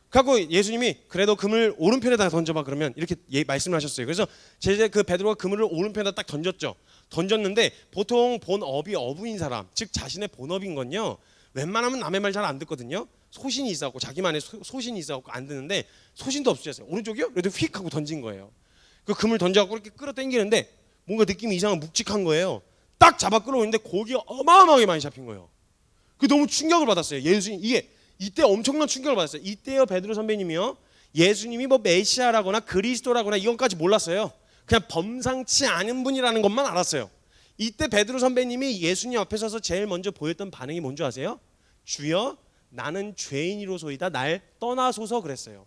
그래갖고 예수님이 그래도 그물 오른편에다 던져봐 그러면 이렇게 말씀을 하셨어요. 그래서 제자 그 베드로가 그물을 오른편에다 딱 던졌죠. 던졌는데 보통 본업이 어부인 사람, 즉 자신의 본업인 건요, 웬만하면 남의 말 잘 안 듣거든요. 소신이 있어갖고 자기만의 소신이 있어갖고 안 듣는데 소신도 없으셨어요. 오른쪽이요? 그래도 휙 하고 던진 거예요. 그 그물 던져갖고 이렇게 끌어당기는데 뭔가 느낌이 이상한 묵직한 거예요. 딱 잡아 끌어오는데 고기가 어마어마하게 많이 잡힌 거예요. 그 너무 충격을 받았어요. 예수님 이게 이때 엄청난 충격을 받았어요. 이때요 베드로 선배님이요, 예수님이 뭐 메시아라거나 그리스도라거나 이것까지 몰랐어요. 그냥 범상치 않은 분이라는 것만 알았어요. 이때 베드로 선배님이 예수님 앞에 서서 제일 먼저 보였던 반응이 뭔지 아세요? 주여 나는 죄인이로소이다 날 떠나소서 그랬어요.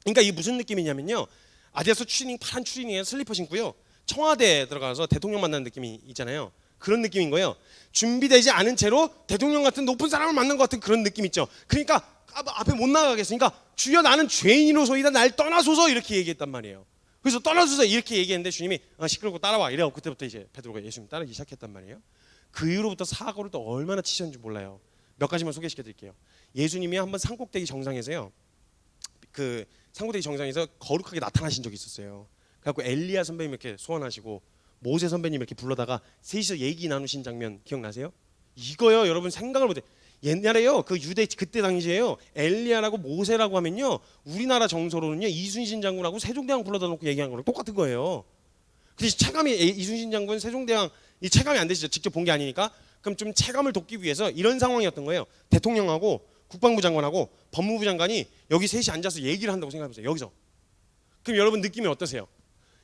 그러니까 이게 무슨 느낌이냐면요, 아디다스 추리닝, 파란 추리닝에 슬리퍼 신고요, 청와대에 들어가서 대통령 만나는 느낌이 있잖아요. 그런 느낌인 거예요. 준비되지 않은 채로 대통령 같은 높은 사람을 만난 것 같은 그런 느낌 있죠. 그러니까 앞에 못 나가겠으니까 주여 나는 죄인이로소이다 날 떠나소서 이렇게 얘기했단 말이에요. 그래서 떠나소서 이렇게 얘기했는데 주님이 시끄럽고 따라와 이래고 그때부터 이제 베드로가 예수님 따르기 시작했단 말이에요. 그 이후로부터 사고를 또 얼마나 치셨는지 몰라요. 몇 가지만 소개시켜 드릴게요. 예수님이 한번 산꼭대기 정상에서요, 그 산꼭대기 정상에서 거룩하게 나타나신 적이 있었어요. 그래갖고 엘리야 선배님 이렇게 소환하시고 모세 선배님 이렇게 불러다가 셋이서 얘기 나누신 장면 기억나세요? 이거요 여러분 생각을 못해. 옛날에요 그 유대 그때 당시에요 엘리야라고 모세라고 하면요 우리나라 정서로는요 이순신 장군하고 세종대왕 불러다 놓고 얘기한 거랑 똑같은 거예요. 근데 체감이 이순신 장군 세종대왕 이 체감이 안 되시죠. 직접 본 게 아니니까. 그럼 좀 체감을 돕기 위해서 이런 상황이었던 거예요. 대통령하고 국방부 장관하고 법무부 장관이 여기 셋이 앉아서 얘기를 한다고 생각해보세요. 여기서. 그럼 여러분 느낌이 어떠세요?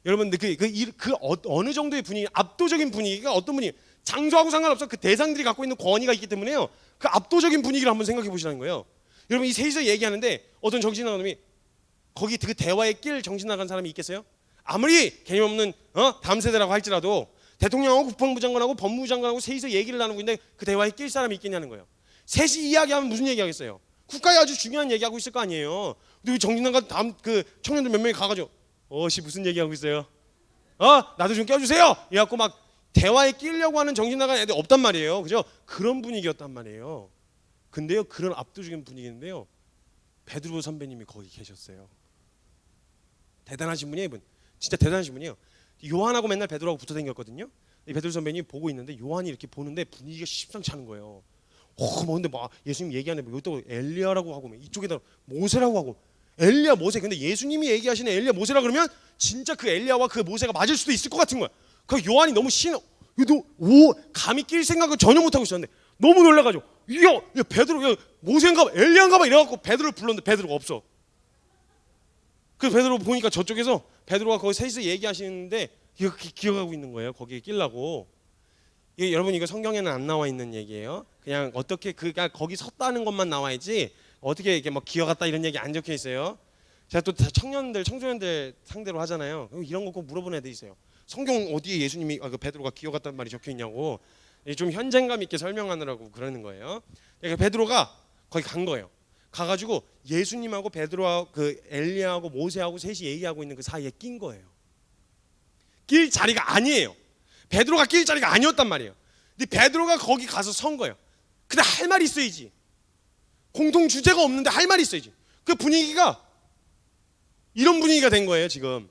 여러분 어느 정도의 분위기, 압도적인 분위기가 어떤 분위기, 장소하고 상관없어. 그 대상들이 갖고 있는 권위가 있기 때문에요. 그 압도적인 분위기를 한번 생각해 보시라는 거예요. 여러분 이 셋이서 얘기하는데 어떤 정신 나간 놈이 거기 그 대화에 낄 정신 나간 사람이 있겠어요? 아무리 개념 없는 다음 세대라고 할지라도 대통령하고 국방부 장관하고 법무부 장관하고 셋이서 얘기를 나누고 있는데 그 대화에 낄 사람이 있겠냐는 거예요. 셋이 이야기하면 무슨 얘기하겠어요? 국가에 아주 중요한 얘기하고 있을 거 아니에요. 근데 정신 나간 다음 그 청년들 몇 명이 가가지고 무슨 얘기하고 있어요? 나도 좀 껴주세요. 이래갖고 막 대화에 끼려고 하는 정신 나간 애들 없단 말이에요. 그죠? 그런 분위기였단 말이에요. 근데요 그런 압도적인 분위기인데요 베드로 선배님이 거기 계셨어요. 대단하신 분이에요. 이분 진짜 대단하신 분이에요. 요한하고 맨날 베드로하고 붙어 다녔거든요. 이 베드로 선배님이 보고 있는데 요한이 이렇게 보는데 분위기가 심상치 않은 거예요. 근데 막 예수님 얘기하는데 여기다 엘리야라고 하고 이쪽에다 모세라고 하고 엘리야 모세. 근데 예수님이 얘기하시는 엘리야 모세라 그러면 진짜 그 엘리야와 그 모세가 맞을 수도 있을 것 같은 거야. 그 요한이 너무 감히 낄 생각을 전혀 못 하고 있었는데 너무 놀라가지고 야 베드로 모세인가 봐 엘리야인가 봐 이래갖고 베드로를 불렀는데 베드로가 없어. 그 베드로 보니까 저쪽에서 베드로가 거기 셋이서 얘기하시는데 기억하고 있는 거예요. 거기에 끼려고. 여러분 이거 성경에는 안 나와 있는 얘기예요. 그냥 어떻게 그가 거기 섰다는 것만 나와있지 어떻게 이렇게 막 기어갔다 이런 얘기 안 적혀 있어요. 제가 또 청소년들 상대로 하잖아요. 이런 거 꼭 물어보는 애들 있어요. 성경 어디에 예수님이 그 베드로가 기어갔다는 말이 적혀 있냐고 좀 현장감 있게 설명하느라고 그러는 거예요. 그러니까 베드로가 거기 간 거예요. 가가지고 예수님하고 베드로하고 그 엘리야하고 모세하고 셋이 얘기하고 있는 그 사이에 낀 거예요. 낄 자리가 아니에요. 베드로가 낄 자리가 아니었단 말이에요. 근데 베드로가 거기 가서 선 거예요. 근데 할 말이 있어야지. 공통 주제가 없는데 할 말이 있어야지. 그 분위기가 이런 분위기가 된 거예요. 지금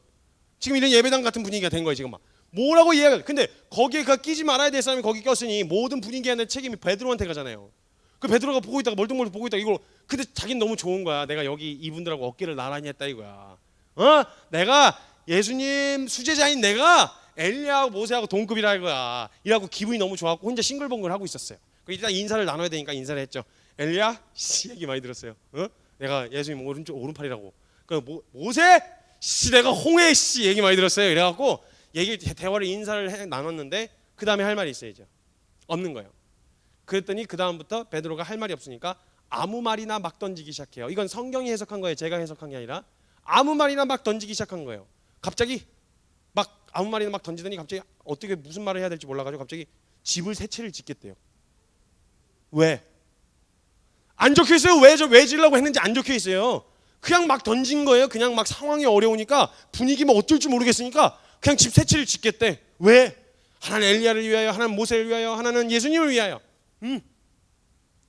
이런 예배당 같은 분위기가 된 거예요. 지금 막 뭐라고 이야기해. 근데 거기에 끼지 말아야 될 사람이 거기 꼈으니 모든 분위기에 대한 책임이 베드로한테 가잖아요. 그 베드로가 보고 있다가 멀뚱멀뚱 보고 있다가 이걸 근데 자기는 너무 좋은 거야. 내가 여기 이분들하고 어깨를 나란히 했다 이거야. 내가 예수님 수제자인 내가 엘리야하고 모세하고 동급이라 이거야. 이라고 기분이 너무 좋았고 혼자 싱글벙글 하고 있었어요. 일단 인사를 나눠야 되니까 인사를 했죠. 엘리야 얘기 많이 들었어요. 내가 예수님 오른팔이라고. 모세 내가 홍해 얘기 많이 들었어요. 이래갖고 대화를 인사를 나눴는데 그 다음에 할 말이 있어야죠. 없는 거예요. 그랬더니 그 다음부터 베드로가 할 말이 없으니까 아무 말이나 막 던지기 시작해요. 이건 성경이 해석한 거예요. 제가 해석한 게 아니라 아무 말이나 막 던지기 시작한 거예요. 갑자기 막 아무 말이나 막 던지더니 갑자기 어떻게 무슨 말을 해야 될지 몰라가지고 갑자기 집을 세 채를 짓겠대요. 왜? 안 적혀 있어요. 왜 지으려고 했는지 안 적혀 있어요. 그냥 막 던진 거예요. 그냥 막 상황이 어려우니까 분위기 뭐 어쩔 줄 모르겠으니까 그냥 집 세 채를 짓겠대. 왜? 하나는 엘리야를 위하여, 하나는 모세를 위하여, 하나는 예수님을 위하여.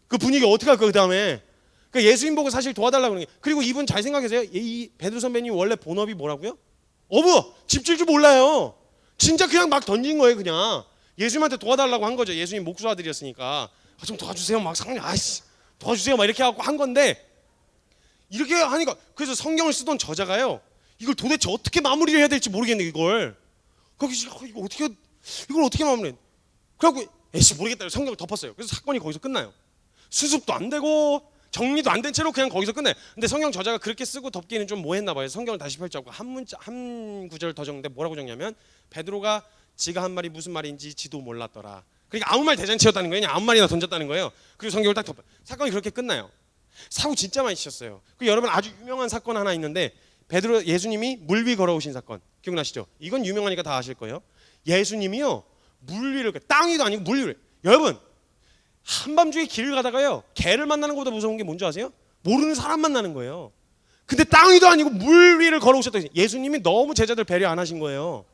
그 분위기 어떻게 할까 그 다음에? 그러니까 예수님 보고 사실 도와달라고 그러는 거예요. 그리고 이분 잘 생각하세요. 이 베드로 선배님 원래 본업이 뭐라고요? 어부! 집 질 줄 몰라요. 진짜 그냥 막 던진 거예요. 그냥 예수님한테 도와달라고 한 거죠. 예수님 목수 아들이었으니까 좀 도와주세요. 막 상님 아이씨 도와주세요. 막 이렇게 하고 한 건데 이렇게 하니까 그래서 성경을 쓰던 저자가요. 이걸 도대체 어떻게 마무리를 해야 될지 모르겠네 이걸. 거기서 이걸 어떻게 마무리해? 그래갖고 에이씨 모르겠다. 성경을 덮었어요. 그래서 사건이 거기서 끝나요. 수습도 안 되고 정리도 안 된 채로 그냥 거기서 끝나요. 근데 성경 저자가 그렇게 쓰고 덮기는 좀 뭐했나 봐요. 성경을 다시 펼쳐갖고 한 구절 더 적는데 뭐라고 적냐면 베드로가 지가 한 말이 무슨 말인지 지도 몰랐더라. 그러니까 아무 말 대잔치였다는 거예요. 그냥 아무 말이나 던졌다는 거예요. 그리고 성경을 딱 덮어요. 사건이 그렇게 끝나요. 사고 진짜 많이 치셨어요. 그 여러분 아주 유명한 사건 하나 있는데 베드로 예수님이 물 위 걸어오신 사건 기억나시죠? 이건 유명하니까 다 아실 거예요. 예수님이요 물 위를 땅 위도 아니고 물 위를 여러분 한밤중에 길을 가다가요 개를 만나는 것보다 무서운 게 뭔지 아세요? 모르는 사람 만나는 거예요. 근데 땅 위도 아니고 물 위를 걸어오셨다. 예수님이 너무 제자들 배려 안 하신 거예요.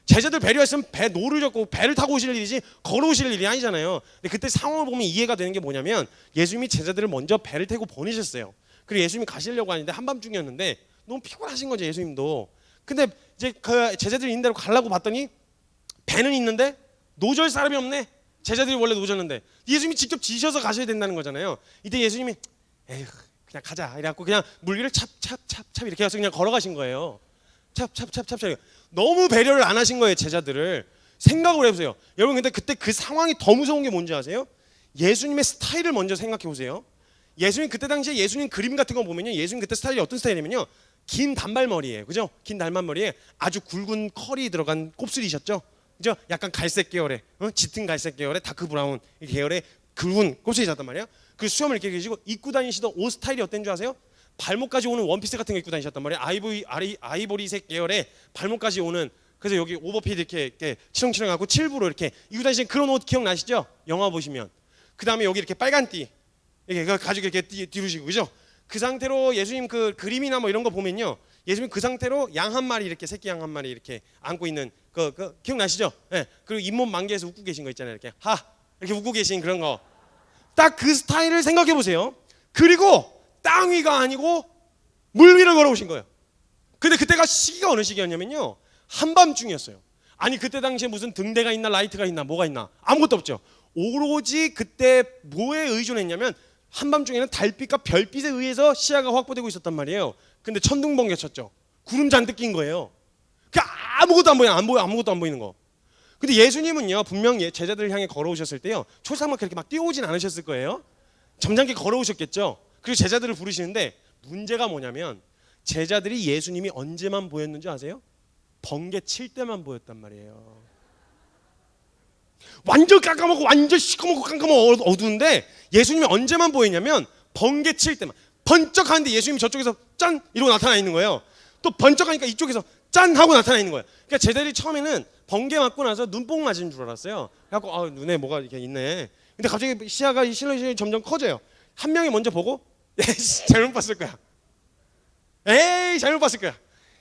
제자들 배려했으면 배 노를 젓고 배를 타고 오실 일이지 걸어오실 일이 아니잖아요. 근데 그때 상황을 보면 이해가 되는 게 뭐냐면 예수님이 제자들을 먼저 배를 타고 보내셨어요. 그리고 예수님이 가시려고 하는데 한밤중이었는데 너무 피곤하신 거죠 예수님도. 근데 이제 그 제자들이 있는 대로 가려고 봤더니 배는 있는데 노절 사람이 없네. 제자들이 원래 노졌는데 예수님이 직접 지셔서 가셔야 된다는 거잖아요. 이때 예수님이 에휴 그냥 가자 이래갖고 그냥 물 위를 찹찹찹찹 이렇게 해서 그냥 걸어가신 거예요. 찹찹찹찹찹 너무 배려를 안 하신 거예요 제자들을. 생각을 해보세요 여러분. 근데 그때 그 상황이 더 무서운 게 뭔지 아세요? 예수님의 스타일을 먼저 생각해 보세요. 예수님 그때 당시에 예수님 그림 같은 거 보면요 예수님 그때 스타일이 어떤 스타일이냐면요 긴 단발머리예요. 그죠? 긴 단발머리에 아주 굵은 컬이 들어간 곱슬이셨죠? 그죠? 약간 갈색 계열의 짙은 갈색 계열의 다크 브라운 계열의 굵은 곱슬이셨단 말이에요. 그 수염을 이렇게 계시고 입고 다니시던 옷 스타일이 어떤 줄 아세요? 발목까지 오는 원피스 같은 거 입고 다니셨단 말이에요. 아이보리색 계열의 발목까지 오는. 그래서 여기 오버핏 이렇게 치렁치렁하고 칠부로 이렇게 입고 다니시는 그런 옷 기억나시죠? 영화 보시면. 그 다음에 여기 이렇게 빨간 띠 이렇게 가지고 이렇게 뒤루시고 그죠? 그 상태로 예수님 그 그림이나 뭐 이런 거 보면요 예수님 그 상태로 양 한 마리 이렇게 새끼 양 한 마리 이렇게 안고 있는 그 기억나시죠? 예. 그리고 잇몸 만개에서 웃고 계신 거 있잖아요. 이렇게 이렇게 웃고 계신 그런 거. 딱 그 스타일을 생각해 보세요. 그리고 땅 위가 아니고 물 위를 걸어오신 거예요. 근데 그때가 시기가 어느 시기였냐면요 한밤중이었어요. 아니 그때 당시에 무슨 등대가 있나 라이트가 있나 뭐가 있나 아무것도 없죠. 오로지 그때 뭐에 의존했냐면 한밤중에는 달빛과 별빛에 의해서 시야가 확보되고 있었단 말이에요. 근데 천둥번개 쳤죠. 구름 잔뜩 낀 거예요. 그 아무것도 안 보여 아무것도 안 보이는 거. 근데 예수님은요 분명 제자들을 향해 걸어오셨을 때요 초상막 그렇게 막 뛰어오진 않으셨을 거예요. 점잖게 걸어오셨겠죠. 그리고 제자들을 부르시는데 문제가 뭐냐면 제자들이 예수님이 언제만 보였는지 아세요? 번개 칠 때만 보였단 말이에요. 완전 깜깜하고 완전 시커멓고 깜깜하고 어두운데 예수님이 언제만 보이냐면 번개 칠 때만. 번쩍하는데 예수님이 저쪽에서 짠 이러고 나타나 있는 거예요. 또 번쩍하니까 이쪽에서 짠 하고 나타나 있는 거예요. 그러니까 제자들이 처음에는 번개 맞고 나서 눈뽕 맞은 줄 알았어요. 그래갖고 눈에 뭐가 이렇게 있네. 근데 갑자기 시야가 실루엣이 점점 커져요. 한 명이 먼저 보고 에이 잘못 봤을 거야. 에이 잘못 봤을 거야.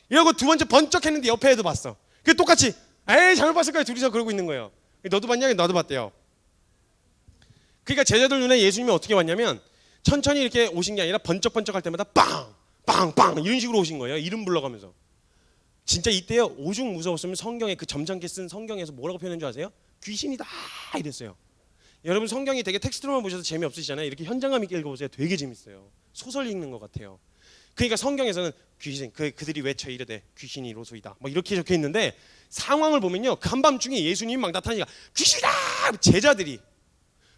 이러고 두 번째 번쩍했는데 옆에 애도 봤어. 그 똑같이 에이 잘못 봤을 거야. 둘이서 그러고 있는 거예요. 너도 봤냐? 나도 봤대요. 그러니까 제자들 눈에 예수님이 어떻게 왔냐면 천천히 이렇게 오신 게 아니라 번쩍번쩍할 때마다 빵! 빵! 빵! 이런 식으로 오신 거예요. 이름 불러가면서. 진짜 이때요 오죽 무서웠으면 성경에 그 점잖게 쓴 성경에서 뭐라고 표현한 줄 아세요? 귀신이다 이랬어요. 여러분 성경이 되게 텍스트로만 보셔서 재미없으시잖아요. 이렇게 현장감 있게 읽어보세요. 되게 재밌어요. 소설 읽는 것 같아요. 그러니까 성경에서는 귀신 그들이 외쳐 이르되 귀신이 로소이다 뭐 이렇게 적혀 있는데 상황을 보면요 그 한밤중에 예수님이 막 나타나니까 귀신이다 제자들이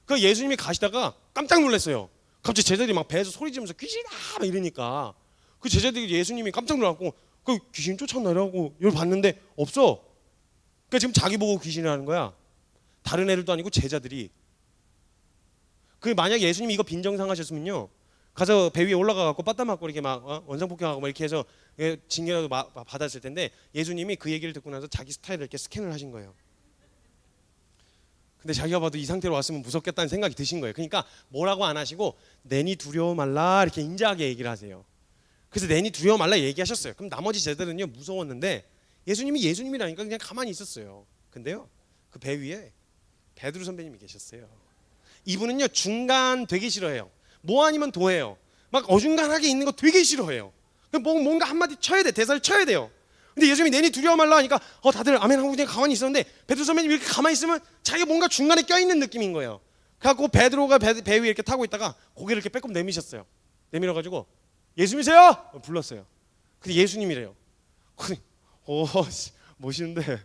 그 예수님이 가시다가 깜짝 놀랐어요. 갑자기 제자들이 막 배에서 소리 지르면서 귀신이다 막 이러니까 그 제자들이 예수님이 깜짝 놀랐고 그 귀신 쫓아내라고 이걸 봤는데 없어. 그러니까 지금 자기 보고 귀신이라는 거야. 다른 애들도 아니고 제자들이. 그 만약 예수님이 이거 빈정상하셨으면요 가서 배 위에 올라가 갖고 빠따 맞고 이렇게 막 원상폭행하고 막 이렇게 해서 징계라도 받았을 텐데 예수님이 그 얘기를 듣고 나서 자기 스타일을 이렇게 스캔을 하신 거예요. 근데 자기가 봐도 이 상태로 왔으면 무섭겠다는 생각이 드신 거예요. 그러니까 뭐라고 안 하시고 내니 두려워 말라 이렇게 인자하게 얘기를 하세요. 그래서 내니 두려워 말라 얘기하셨어요. 그럼 나머지 제자들은요 무서웠는데 예수님이 예수님이라니까 그냥 가만히 있었어요. 근데요 그 배 위에 베드로 선배님이 계셨어요. 이분은요 중간 되게 싫어해요. 뭐 아니면 도예요. 막 어중간하게 있는 거 되게 싫어해요. 뭔가 한마디 쳐야 돼. 대사를 쳐야 돼요. 근데 예수님이 내니 두려워 말라 하니까 다들 아멘 하고 그냥 가만히 있었는데 베드로 선배님 이렇게 가만히 있으면 자기가 뭔가 중간에 껴있는 느낌인 거예요. 그래갖고 베드로가 배 위에 이렇게 타고 있다가 고개를 이렇게 빼꼼 내미셨어요. 내밀어가지고 예수님이세요? 불렀어요. 근데 예수님이래요. 멋있는데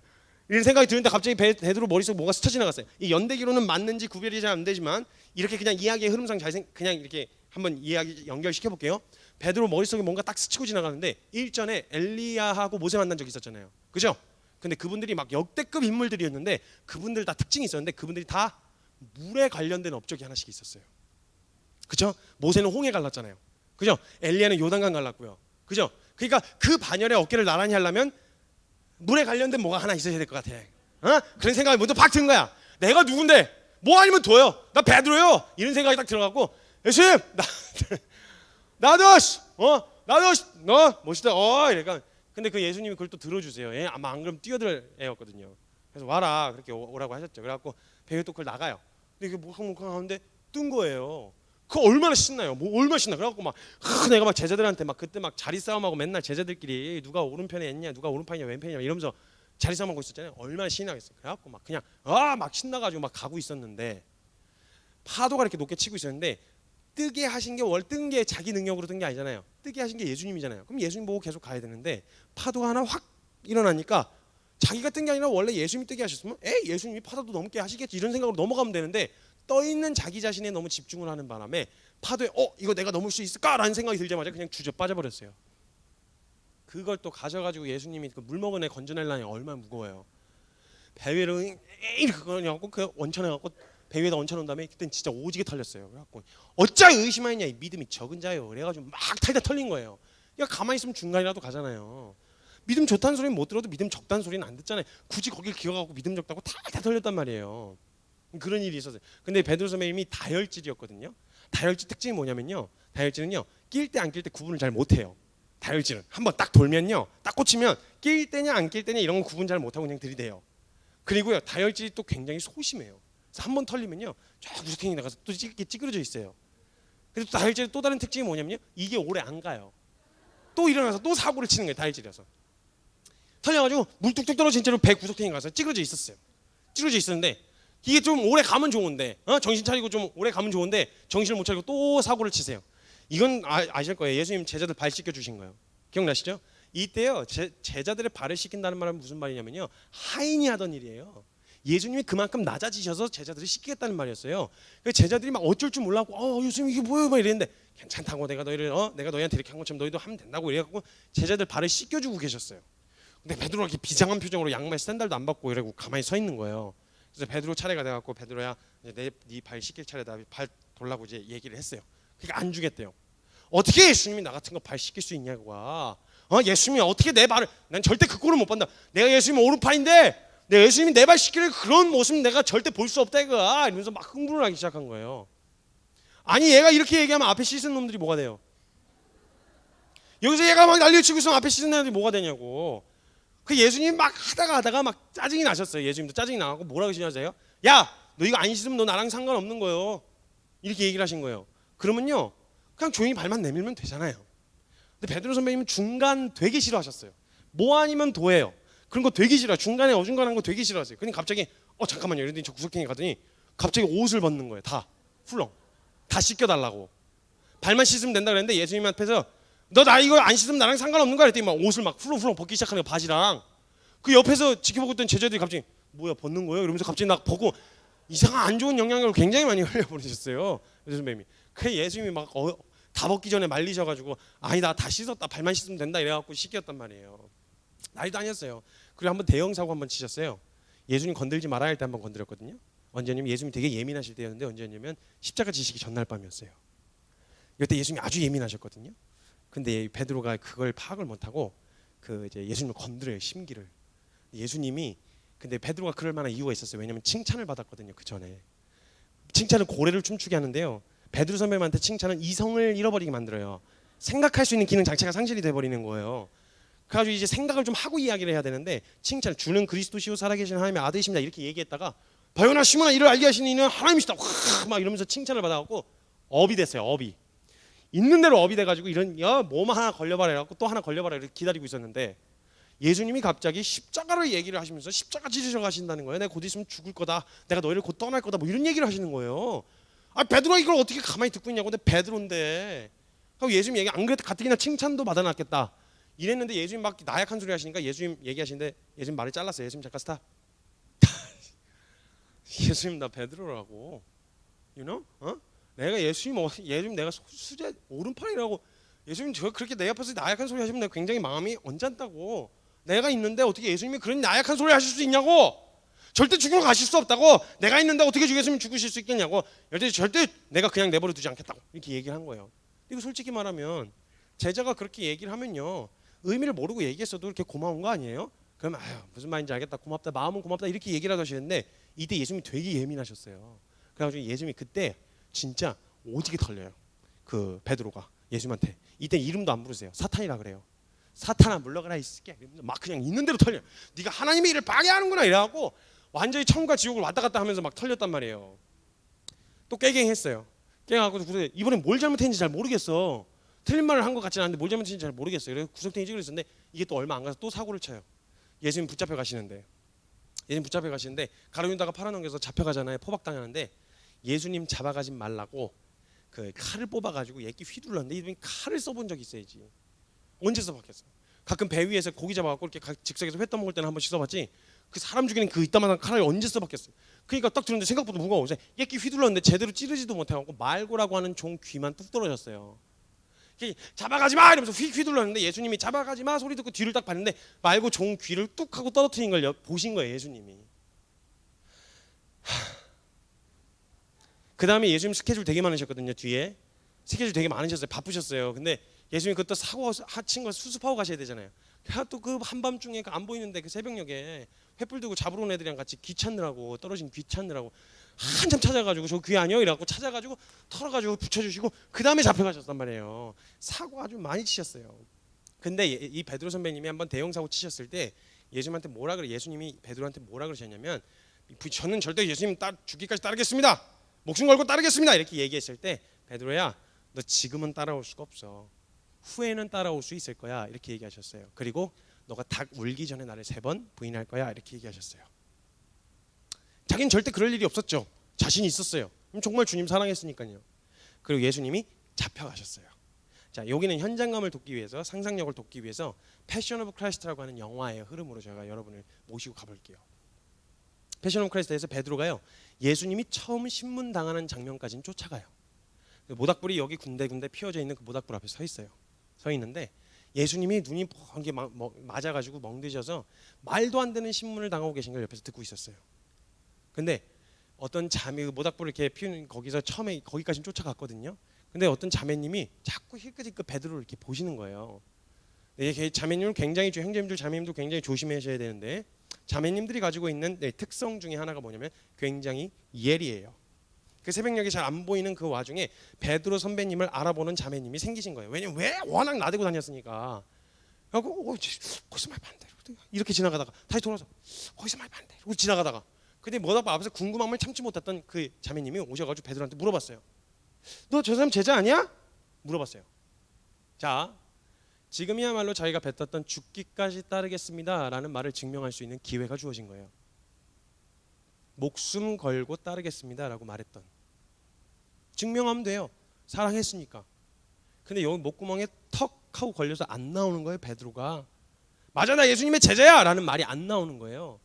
이런 생각이 드는데 갑자기 베드로 머릿속에 뭐가 스쳐 지나갔어요. 이 연대기로는 맞는지 구별이 잘 안 되지만 이렇게 그냥 이야기의 흐름상 그냥 이렇게 한번 이야기 연결시켜 볼게요. 베드로 머릿속에 뭔가 딱 스치고 지나가는데 일전에 엘리야하고 모세 만난 적이 있었잖아요. 그죠? 근데 그분들이 막 역대급 인물들이었는데 그분들 다 특징이 있었는데 그분들이 다 물에 관련된 업적이 하나씩 있었어요. 그죠? 모세는 홍해 갈랐잖아요. 그죠? 엘리야는 요단강 갈랐고요. 그죠? 그러니까 그 반열에 어깨를 나란히 하려면 물에 관련된 뭐가 하나 있어야 될 것 같아. 그런 생각이 먼저 팍 든 거야. 내가 누군데? 뭐 아니면 도요. 나 베드로요. 이런 생각이 딱 들어가고 예수님 나도 너 멋있다. 이러니까 근데 그 예수님이 그걸 또 들어주세요. 아마 안 그러면 뛰어들 애였거든요. 그래서 와라 그렇게 오라고 하셨죠. 그래갖고 배에 또 그걸 나가요. 근데 이게 목항목항 하는데 뜬 거예요. 그 얼마나 신나요. 뭐 얼마나 신나. 그래갖고 막 내가 막 제자들한테 막 그때 막 자리 싸움하고 맨날 제자들끼리 누가 오른편에 있냐, 누가 오른편이냐, 왼편이냐 이러면서 자리 싸움하고 있었잖아요. 얼마나 신나겠어요. 그래갖고 막 그냥 막 신나가지고 막 가고 있었는데 파도가 이렇게 높게 치고 있었는데 뜨게 하신 게 뜬 게 자기 능력으로 뜬 게 아니잖아요. 뜨게 하신 게 예수님이잖아요. 그럼 예수님 보고 계속 가야 되는데 파도가 하나 확 일어나니까 자기가 뜬 게 아니라 원래 예수님이 뜨게 하셨으면 예수님이 파도도 넘게 하시겠지 이런 생각으로 넘어가면 되는데 떠 있는 자기 자신에 너무 집중을 하는 바람에 파도에 이거 내가 넘을 수 있을까라는 생각이 들자마자 그냥 주저 빠져버렸어요. 그걸 또 가져가지고 예수님이 그 물 먹은 애 건져내려니 얼마나 무거워요. 배 위로 그걸 갖고 그 원천해 갖고 배 위에다 얹혀놓은 다음에 그땐 진짜 오지게 털렸어요. 그래갖고 어찌 의심하느냐 이 믿음이 적은 자요. 그래가지고 막 탈다 털린 거예요. 그러니까 가만히 있으면 중간이라도 가잖아요. 믿음 좋다는 소리는 못 들어도 믿음 적다는 소리는 안 듣잖아요. 굳이 거길 기어가고 믿음 적다고 다 털렸단 말이에요. 그런 일이 있었어요. 근데 베드로 선배님이 다혈질이었거든요. 다혈질 특징이 뭐냐면요. 다혈질은요 낄 때 안 낄 때 구분을 잘 못해요. 다혈질은 한번 딱 돌면요 딱 꽂히면 낄 때냐 안 낄 때냐 이런 건 구분 잘 못하고 그냥 들이대요. 그리고요 다혈질이 또 굉장히 소심해요. 한 번 털리면요 쫙 구석탱이 나가서 또 찌그러져 있어요. 그리고 다혈질의 또 다른 특징이 뭐냐면요 이게 오래 안 가요. 또 일어나서 또 사고를 치는 거예요. 다혈질이라서 털려가지고 물 뚝뚝 떨어진 채로 배 구석탱이 가서 찌그러져 있었어요. 찌그러져 있었는데 이게 좀 오래 가면 좋은데 정신 차리고 좀 오래 가면 좋은데 정신을 못 차리고 또 사고를 치세요. 이건 아실 거예요. 예수님 제자들 발 씻겨 주신 거예요. 기억나시죠? 이때요 제자들의 발을 씻긴다는 말은 무슨 말이냐면요 하인이 하던 일이에요. 예수님이 그만큼 낮아지셔서 제자들을 씻기겠다는 말이었어요. 제자들이 막 어쩔 줄 몰라고 예수님 이게 뭐예요 막 이랬는데 괜찮다고 내가 너희를 내가 너희한테 이렇게 한 것처럼 너희도 하면 된다고 이래갖고 제자들 발을 씻겨주고 계셨어요. 근데 베드로가 이렇게 비장한 표정으로 양말 샌들도 안 받고 이러고 가만히 서 있는 거예요. 그래서 베드로 차례가 돼갖고 베드로야 네 발 씻길 차례다. 발 돌라고 이제 얘기를 했어요. 그러니까 안 주겠대요. 어떻게 예수님이 나 같은 거 발 씻길 수 있냐고. 예수님이 어떻게 내 발을 난 절대 그 꼴을 못 본다. 내가 예수님 오른팔인데 내 예수님이 내 발 씻기를 그런 모습 내가 절대 볼 수 없다 이거야. 이러면서 막 흥분을 하기 시작한 거예요. 아니 얘가 이렇게 얘기하면 앞에 씻은 놈들이 뭐가 돼요? 여기서 얘가 막 난리치고 있으면 앞에 씻은 애들이 뭐가 되냐고. 그 예수님이 막 하다가 막 짜증이 나셨어요. 예수님도 짜증이 나고 뭐라고 하시냐세요? 야, 너 이거 안 씻으면 너 나랑 상관없는 거예요. 이렇게 얘기를 하신 거예요. 그러면요, 그냥 조용히 발만 내밀면 되잖아요. 근데 베드로 선배님은 중간 되게 싫어하셨어요. 뭐 아니면 도예요. 그런 거 되게 싫어. 중간에 어중간한 거 되게 싫어하세요. 그러니까 갑자기 잠깐만요. 이러더니 저 구석탱이 가더니 갑자기 옷을 벗는 거예요. 다 훌렁 다 씻겨달라고. 발만 씻으면 된다 그랬는데 예수님 앞에서 너 나 이거 안 씻으면 나랑 상관없는 거야. 그랬더니 막 옷을 막 훌렁훌렁 벗기 시작하는 거야. 바지랑. 그 옆에서 지켜보고 있던 제자들이 갑자기 뭐야 벗는 거예요? 이러면서 갑자기 나 보고 이상한 안 좋은 영향력을 굉장히 많이 흘려버리셨어요. 베드로 선배님이. 그래 예수님이 막 다 벗기 전에 말리셔가지고 아니다 다 씻었다 발만 씻으면 된다 이래갖고 씻겼단 말이에요. 난리도 아니었어요. 그리고 한번 대형 사고 한번 치셨어요. 예수님 건들지 말아야 할 때 한번 건드렸거든요. 언제냐면 예수님 되게 예민하실 때였는데 언제냐면 십자가 지시기 전날 밤이었어요. 이때 예수님이 아주 예민하셨거든요. 근데 베드로가 그걸 파악을 못하고 그 이제 예수님을 건드려요. 심기를. 예수님이 근데 베드로가 그럴 만한 이유가 있었어요. 왜냐면 칭찬을 받았거든요. 그 전에 칭찬은 고래를 춤추게 하는데요. 베드로 선배님한테 칭찬은 이성을 잃어버리게 만들어요. 생각할 수 있는 기능 자체가 상실이 돼버리는 거예요. 그래가지고 이제 생각을 좀 하고 이야기를 해야 되는데 칭찬 주는 그리스도시요 살아계신 하나님의 아들이십니다 이렇게 얘기했다가 바요나 시몬아 이를 알게 하시는 이는 하나님이시다 막 이러면서 칭찬을 받아갖고 업이 됐어요. 업이 있는 대로 업이 돼가지고 이런 뭐만 하나 걸려봐라 해갖고 또 하나 걸려봐라 이렇게 기다리고 있었는데 예수님이 갑자기 십자가를 얘기를 하시면서 십자가 지르셔 가신다는 거예요. 내가 곧 있으면 죽을 거다. 내가 너희를 곧 떠날 거다. 뭐 이런 얘기를 하시는 거예요. 아 베드로가 이걸 어떻게 가만히 듣고 있냐고. 근데 베드로인데 하고 예수님 얘기 안 그래도 가뜩이나 칭찬도 받아놨겠다 이랬는데 예수님 막 나약한 소리 하시니까 예수님 얘기하시는데 예수님 말을 잘랐어요. 예수님 잠깐 스탑. 예수님 나 베드로라고. You know? 내가 예수님 내가 수제 오른팔이라고. 예수님 저 그렇게 내 앞에서 나약한 소리 하시면 내가 굉장히 마음이 언짢다고. 내가 있는데 어떻게 예수님이 그런 나약한 소리 하실 수 있냐고. 절대 죽으러 가실 수 없다고. 내가 있는데 어떻게 예수님 죽으실 수 있겠냐고. 절대 내가 그냥 내버려 두지 않겠다고 이렇게 얘기를 한 거예요. 이거 솔직히 말하면 제자가 그렇게 얘기를 하면요 의미를 모르고 얘기했어도 이렇게 고마운 거 아니에요? 그러면 아유 무슨 말인지 알겠다 고맙다 마음은 고맙다 이렇게 얘기를 하시는데 이때 예수님이 되게 예민하셨어요. 그래가지고 예수님이 그때 진짜 오지게 털려요. 그 베드로가 예수님한테 이때 이름도 안 부르세요. 사탄이라 그래요. 사탄아 물러가라 이 새끼야. 막 그냥 있는 대로 털려. 네가 하나님의 일을 방해하는구나 이래갖고 완전히 천국과 지옥을 왔다 갔다 하면서 막 털렸단 말이에요. 또 깨갱했어요. 깨갱하고 그래 이번엔 뭘 잘못했는지 잘 모르겠어. 틀린 말을 한 것 같지는 않은데 뭘 잘못했는지 잘 모르겠어요. 그래서 구석탱이 찍으려 했는데 이게 또 얼마 안 가서 또 사고를 쳐요. 예수님 붙잡혀 가시는데 가룟유다가 팔아넘겨서 잡혀가잖아요. 포박당하는데 예수님 잡아가지 말라고 그 칼을 뽑아가지고 예끼 휘둘렀는데 이분이 칼을 써본 적이 있어야지. 언제 써봤겠어. 가끔 배 위에서 고기 잡아갖고 이렇게 즉석에서 회 떠먹을 때는 한 번씩 써봤지 그 사람 죽이는 그 이따만한 칼을 언제 써봤겠어. 그러니까 딱 들었는데 생각보다 무거워. 예끼 휘둘렀는데 제대로 찌르지도 못해갖고 말고라고 하는 종 귀만 뚝 떨어졌어요. 잡아가지 마 이러면서 휘둘렀는데 예수님이 잡아가지 마 소리 듣고 뒤를 딱 봤는데 말고 종 귀를 뚝 하고 떨어뜨린 걸 보신 거예요. 예수님이. 그 다음에 예수님 스케줄 되게 많으셨거든요. 뒤에 스케줄 되게 많으셨어요. 바쁘셨어요. 근데 예수님이 그것도 사고 하친 거 수습하고 가셔야 되잖아요. 또 그 한밤중에 안 보이는데 그 새벽녘에 횃불 들고 잡으러 온 애들이랑 같이 귀 찾느라고 떨어진 귀 찾느라고 한참 찾아가지고 저 귀 아니요? 이래갖고 찾아가지고 털어가지고 붙여주시고 그 다음에 잡혀가셨단 말이에요. 사고 아주 많이 치셨어요. 근데 이 베드로 선배님이 한번 대형 사고 치셨을 때 예수님한테 예수님이 베드로한테 뭐라 그러셨냐면 저는 절대 예수님 죽기까지 따르겠습니다. 목숨 걸고 따르겠습니다. 이렇게 얘기했을 때 베드로야 너 지금은 따라올 수가 없어. 후에는 따라올 수 있을 거야. 이렇게 얘기하셨어요. 그리고 너가 닭 울기 전에 나를 3번 부인할 거야. 이렇게 얘기하셨어요. 자기는 절대 그럴 일이 없었죠. 자신이 있었어요. 정말 주님 사랑했으니까요. 그리고 예수님이 잡혀가셨어요. 자, 여기는 현장감을 돋기 위해서 상상력을 돋기 위해서 패션 오브 크라이스트라고 하는 영화의 흐름으로 제가 여러분을 모시고 가볼게요. 패션 오브 크라이스트에서 베드로가요. 예수님이 처음 신문 당하는 장면까지는 쫓아가요. 모닥불이 여기 군데군데 피어져 있는 그 모닥불 앞에 서 있어요. 서 있는데 예수님이 눈이 뻥게 맞아가지고 멍드셔서 말도 안 되는 신문을 당하고 계신 걸 옆에서 듣고 있었어요. 근데 어떤 자매 모닥불을 이렇게 피우는 거기서 처음에 거기까지는 쫓아갔거든요. 근데 어떤 자매님이 자꾸 힐끗힐끗 베드로를 이렇게 보시는 거예요. 자매님은 굉장히 형제님들 자매님도 굉장히 조심하셔야 되는데 자매님들이 가지고 있는 특성 중에 하나가 뭐냐면 굉장히 예리해요. 그 새벽녘에 잘 안 보이는 그 와중에 베드로 선배님을 알아보는 자매님이 생기신 거예요. 왜냐면 왜 워낙 나대고 다녔으니까. 그리고 거기서 말 반대로 이렇게 지나가다가 다시 돌아서 거기서 말 반대로 지나가다가 근데 모닥불 앞에서 궁금함을 참지 못했던 그 자매님이 오셔가지고 베드로한테 물어봤어요. 너 저 사람 제자 아니야? 물어봤어요. 자, 지금이야말로 자기가 뱉었던 죽기까지 따르겠습니다라는 말을 증명할 수 있는 기회가 주어진 거예요. 목숨 걸고 따르겠습니다라고 말했던. 증명하면 돼요. 사랑했으니까. 근데 여기 목구멍에 턱 하고 걸려서 안 나오는 거예요. 베드로가. 맞아 나 예수님의 제자야라는 말이 안 나오는 거예요.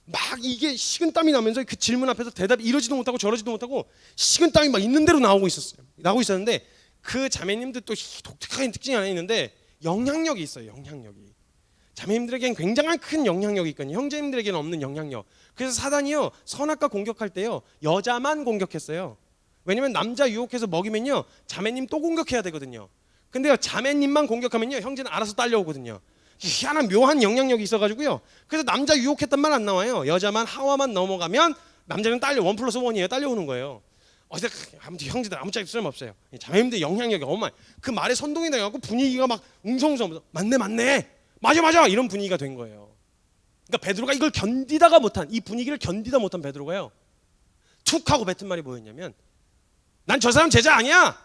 막 이게 식은땀이 나면서 그 질문 앞에서 대답이 이러지도 못하고 저러지도 못하고 식은땀이 막 있는 대로 나오고 있었는데 그 자매님들 또 독특한 특징이 하나 있는데 영향력이 있어요. 영향력이. 자매님들에게는 굉장한 큰 영향력이 있거든요. 형제님들에게는 없는 영향력. 그래서 사단이요 선악과 공격할 때요 여자만 공격했어요. 왜냐면 남자 유혹해서 먹이면요 자매님 또 공격해야 되거든요. 근데요 자매님만 공격하면요 형제는 알아서 딸려오거든요. 희한한 묘한 영향력이 있어가지고요. 그래서 남자 유혹했단 말 안 나와요. 여자만 하와만 넘어가면 남자는 딸려 1+1이에요. 딸려오는 거예요. 아무튼 형제들 아무짝에 쓸모없어요. 자매님들 영향력이 어마어마해. 그 말에 선동이 돼갖고 분위기가 막 웅성웅성 맞네 맞아 이런 분위기가 된 거예요. 그러니까 베드로가 이걸 견디다가 못한 이 분위기를 견디다 못한 베드로가요 툭 하고 뱉은 말이 뭐였냐면 난 저 사람 제자 아니야.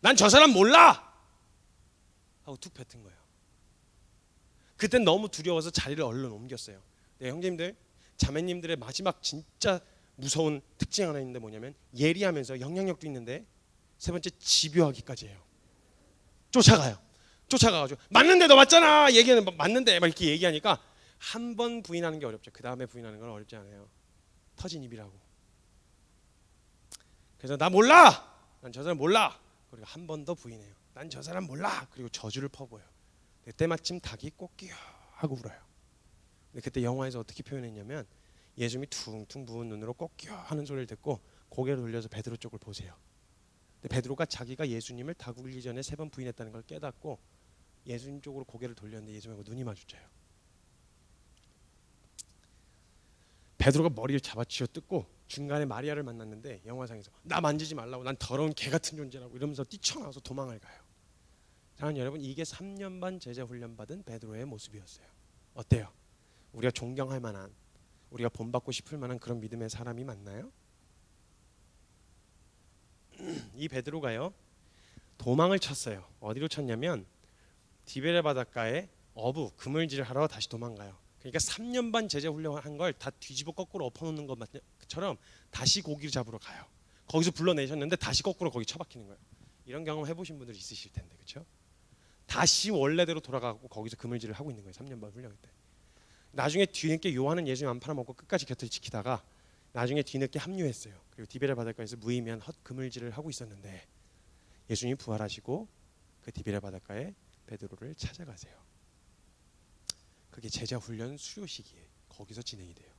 난 저 사람 몰라. 하고 툭 뱉은 거예요. 그땐 너무 두려워서 자리를 얼른 옮겼어요. 네, 형제님들, 자매님들의 마지막 진짜 무서운 특징 하나 있는데 뭐냐면 예리하면서 영향력도 있는데 세 번째 집요하기까지 해요. 쫓아가가지고 맞는데 너 맞잖아. 얘기하는 맞는데 막 이렇게 얘기하니까 한 번 부인하는 게 어렵죠. 그 다음에 부인하는 건 어렵지 않아요. 터진 입이라고. 그래서 나 몰라. 난 저 사람 몰라. 그리고 한 번 더 부인해요. 난 저 사람 몰라. 그리고 저주를 퍼부어요. 그때 마침 닭이 꼬끼요 하고 울어요. 근데 그때 영화에서 어떻게 표현했냐면 예수님이 퉁퉁 부은 눈으로 꼬끼요 하는 소리를 듣고 고개를 돌려서 베드로 쪽을 보세요. 근데 베드로가 자기가 예수님을 닭 울기 전에 3번 부인했다는 걸 깨닫고 예수님 쪽으로 고개를 돌렸는데 예수님하고 눈이 마주쳐요. 베드로가 머리를 잡아치워 뜯고 중간에 마리아를 만났는데 영화상에서 나 만지지 말라고, 난 더러운 개 같은 존재라고 이러면서 뛰쳐나와서 도망을 가요. 사랑하는 여러분, 이게 3년 반 제자 훈련 받은 베드로의 모습이었어요. 어때요? 우리가 존경할 만한, 우리가 본받고 싶을 만한 그런 믿음의 사람이 맞나요? 이 베드로가요 도망을 쳤어요. 어디로 쳤냐면 디베레 바닷가에 어부 그물질을 하러 다시 도망가요. 그러니까 3년 반 제자 훈련한 걸 다 뒤집어 거꾸로 엎어놓는 것처럼 다시 고기를 잡으러 가요. 거기서 불러내셨는데 다시 거꾸로 거기 처박히는 거예요. 이런 경험 해보신 분들 있으실 텐데, 그렇죠? 다시 원래대로 돌아가고 거기서 그물질을 하고 있는 거예요. 3년 반 훈련 때. 나중에 뒤늦게 요한은 예수님 안 팔아먹고 끝까지 곁을 지키다가 나중에 뒤늦게 합류했어요. 그리고 디베레 바닷가에서 무의미한 헛 그물질을 하고 있었는데 예수님이 부활하시고 그 디베레 바닷가에 베드로를 찾아가세요. 그게 제자 훈련 수료 시기에 거기서 진행이 돼요.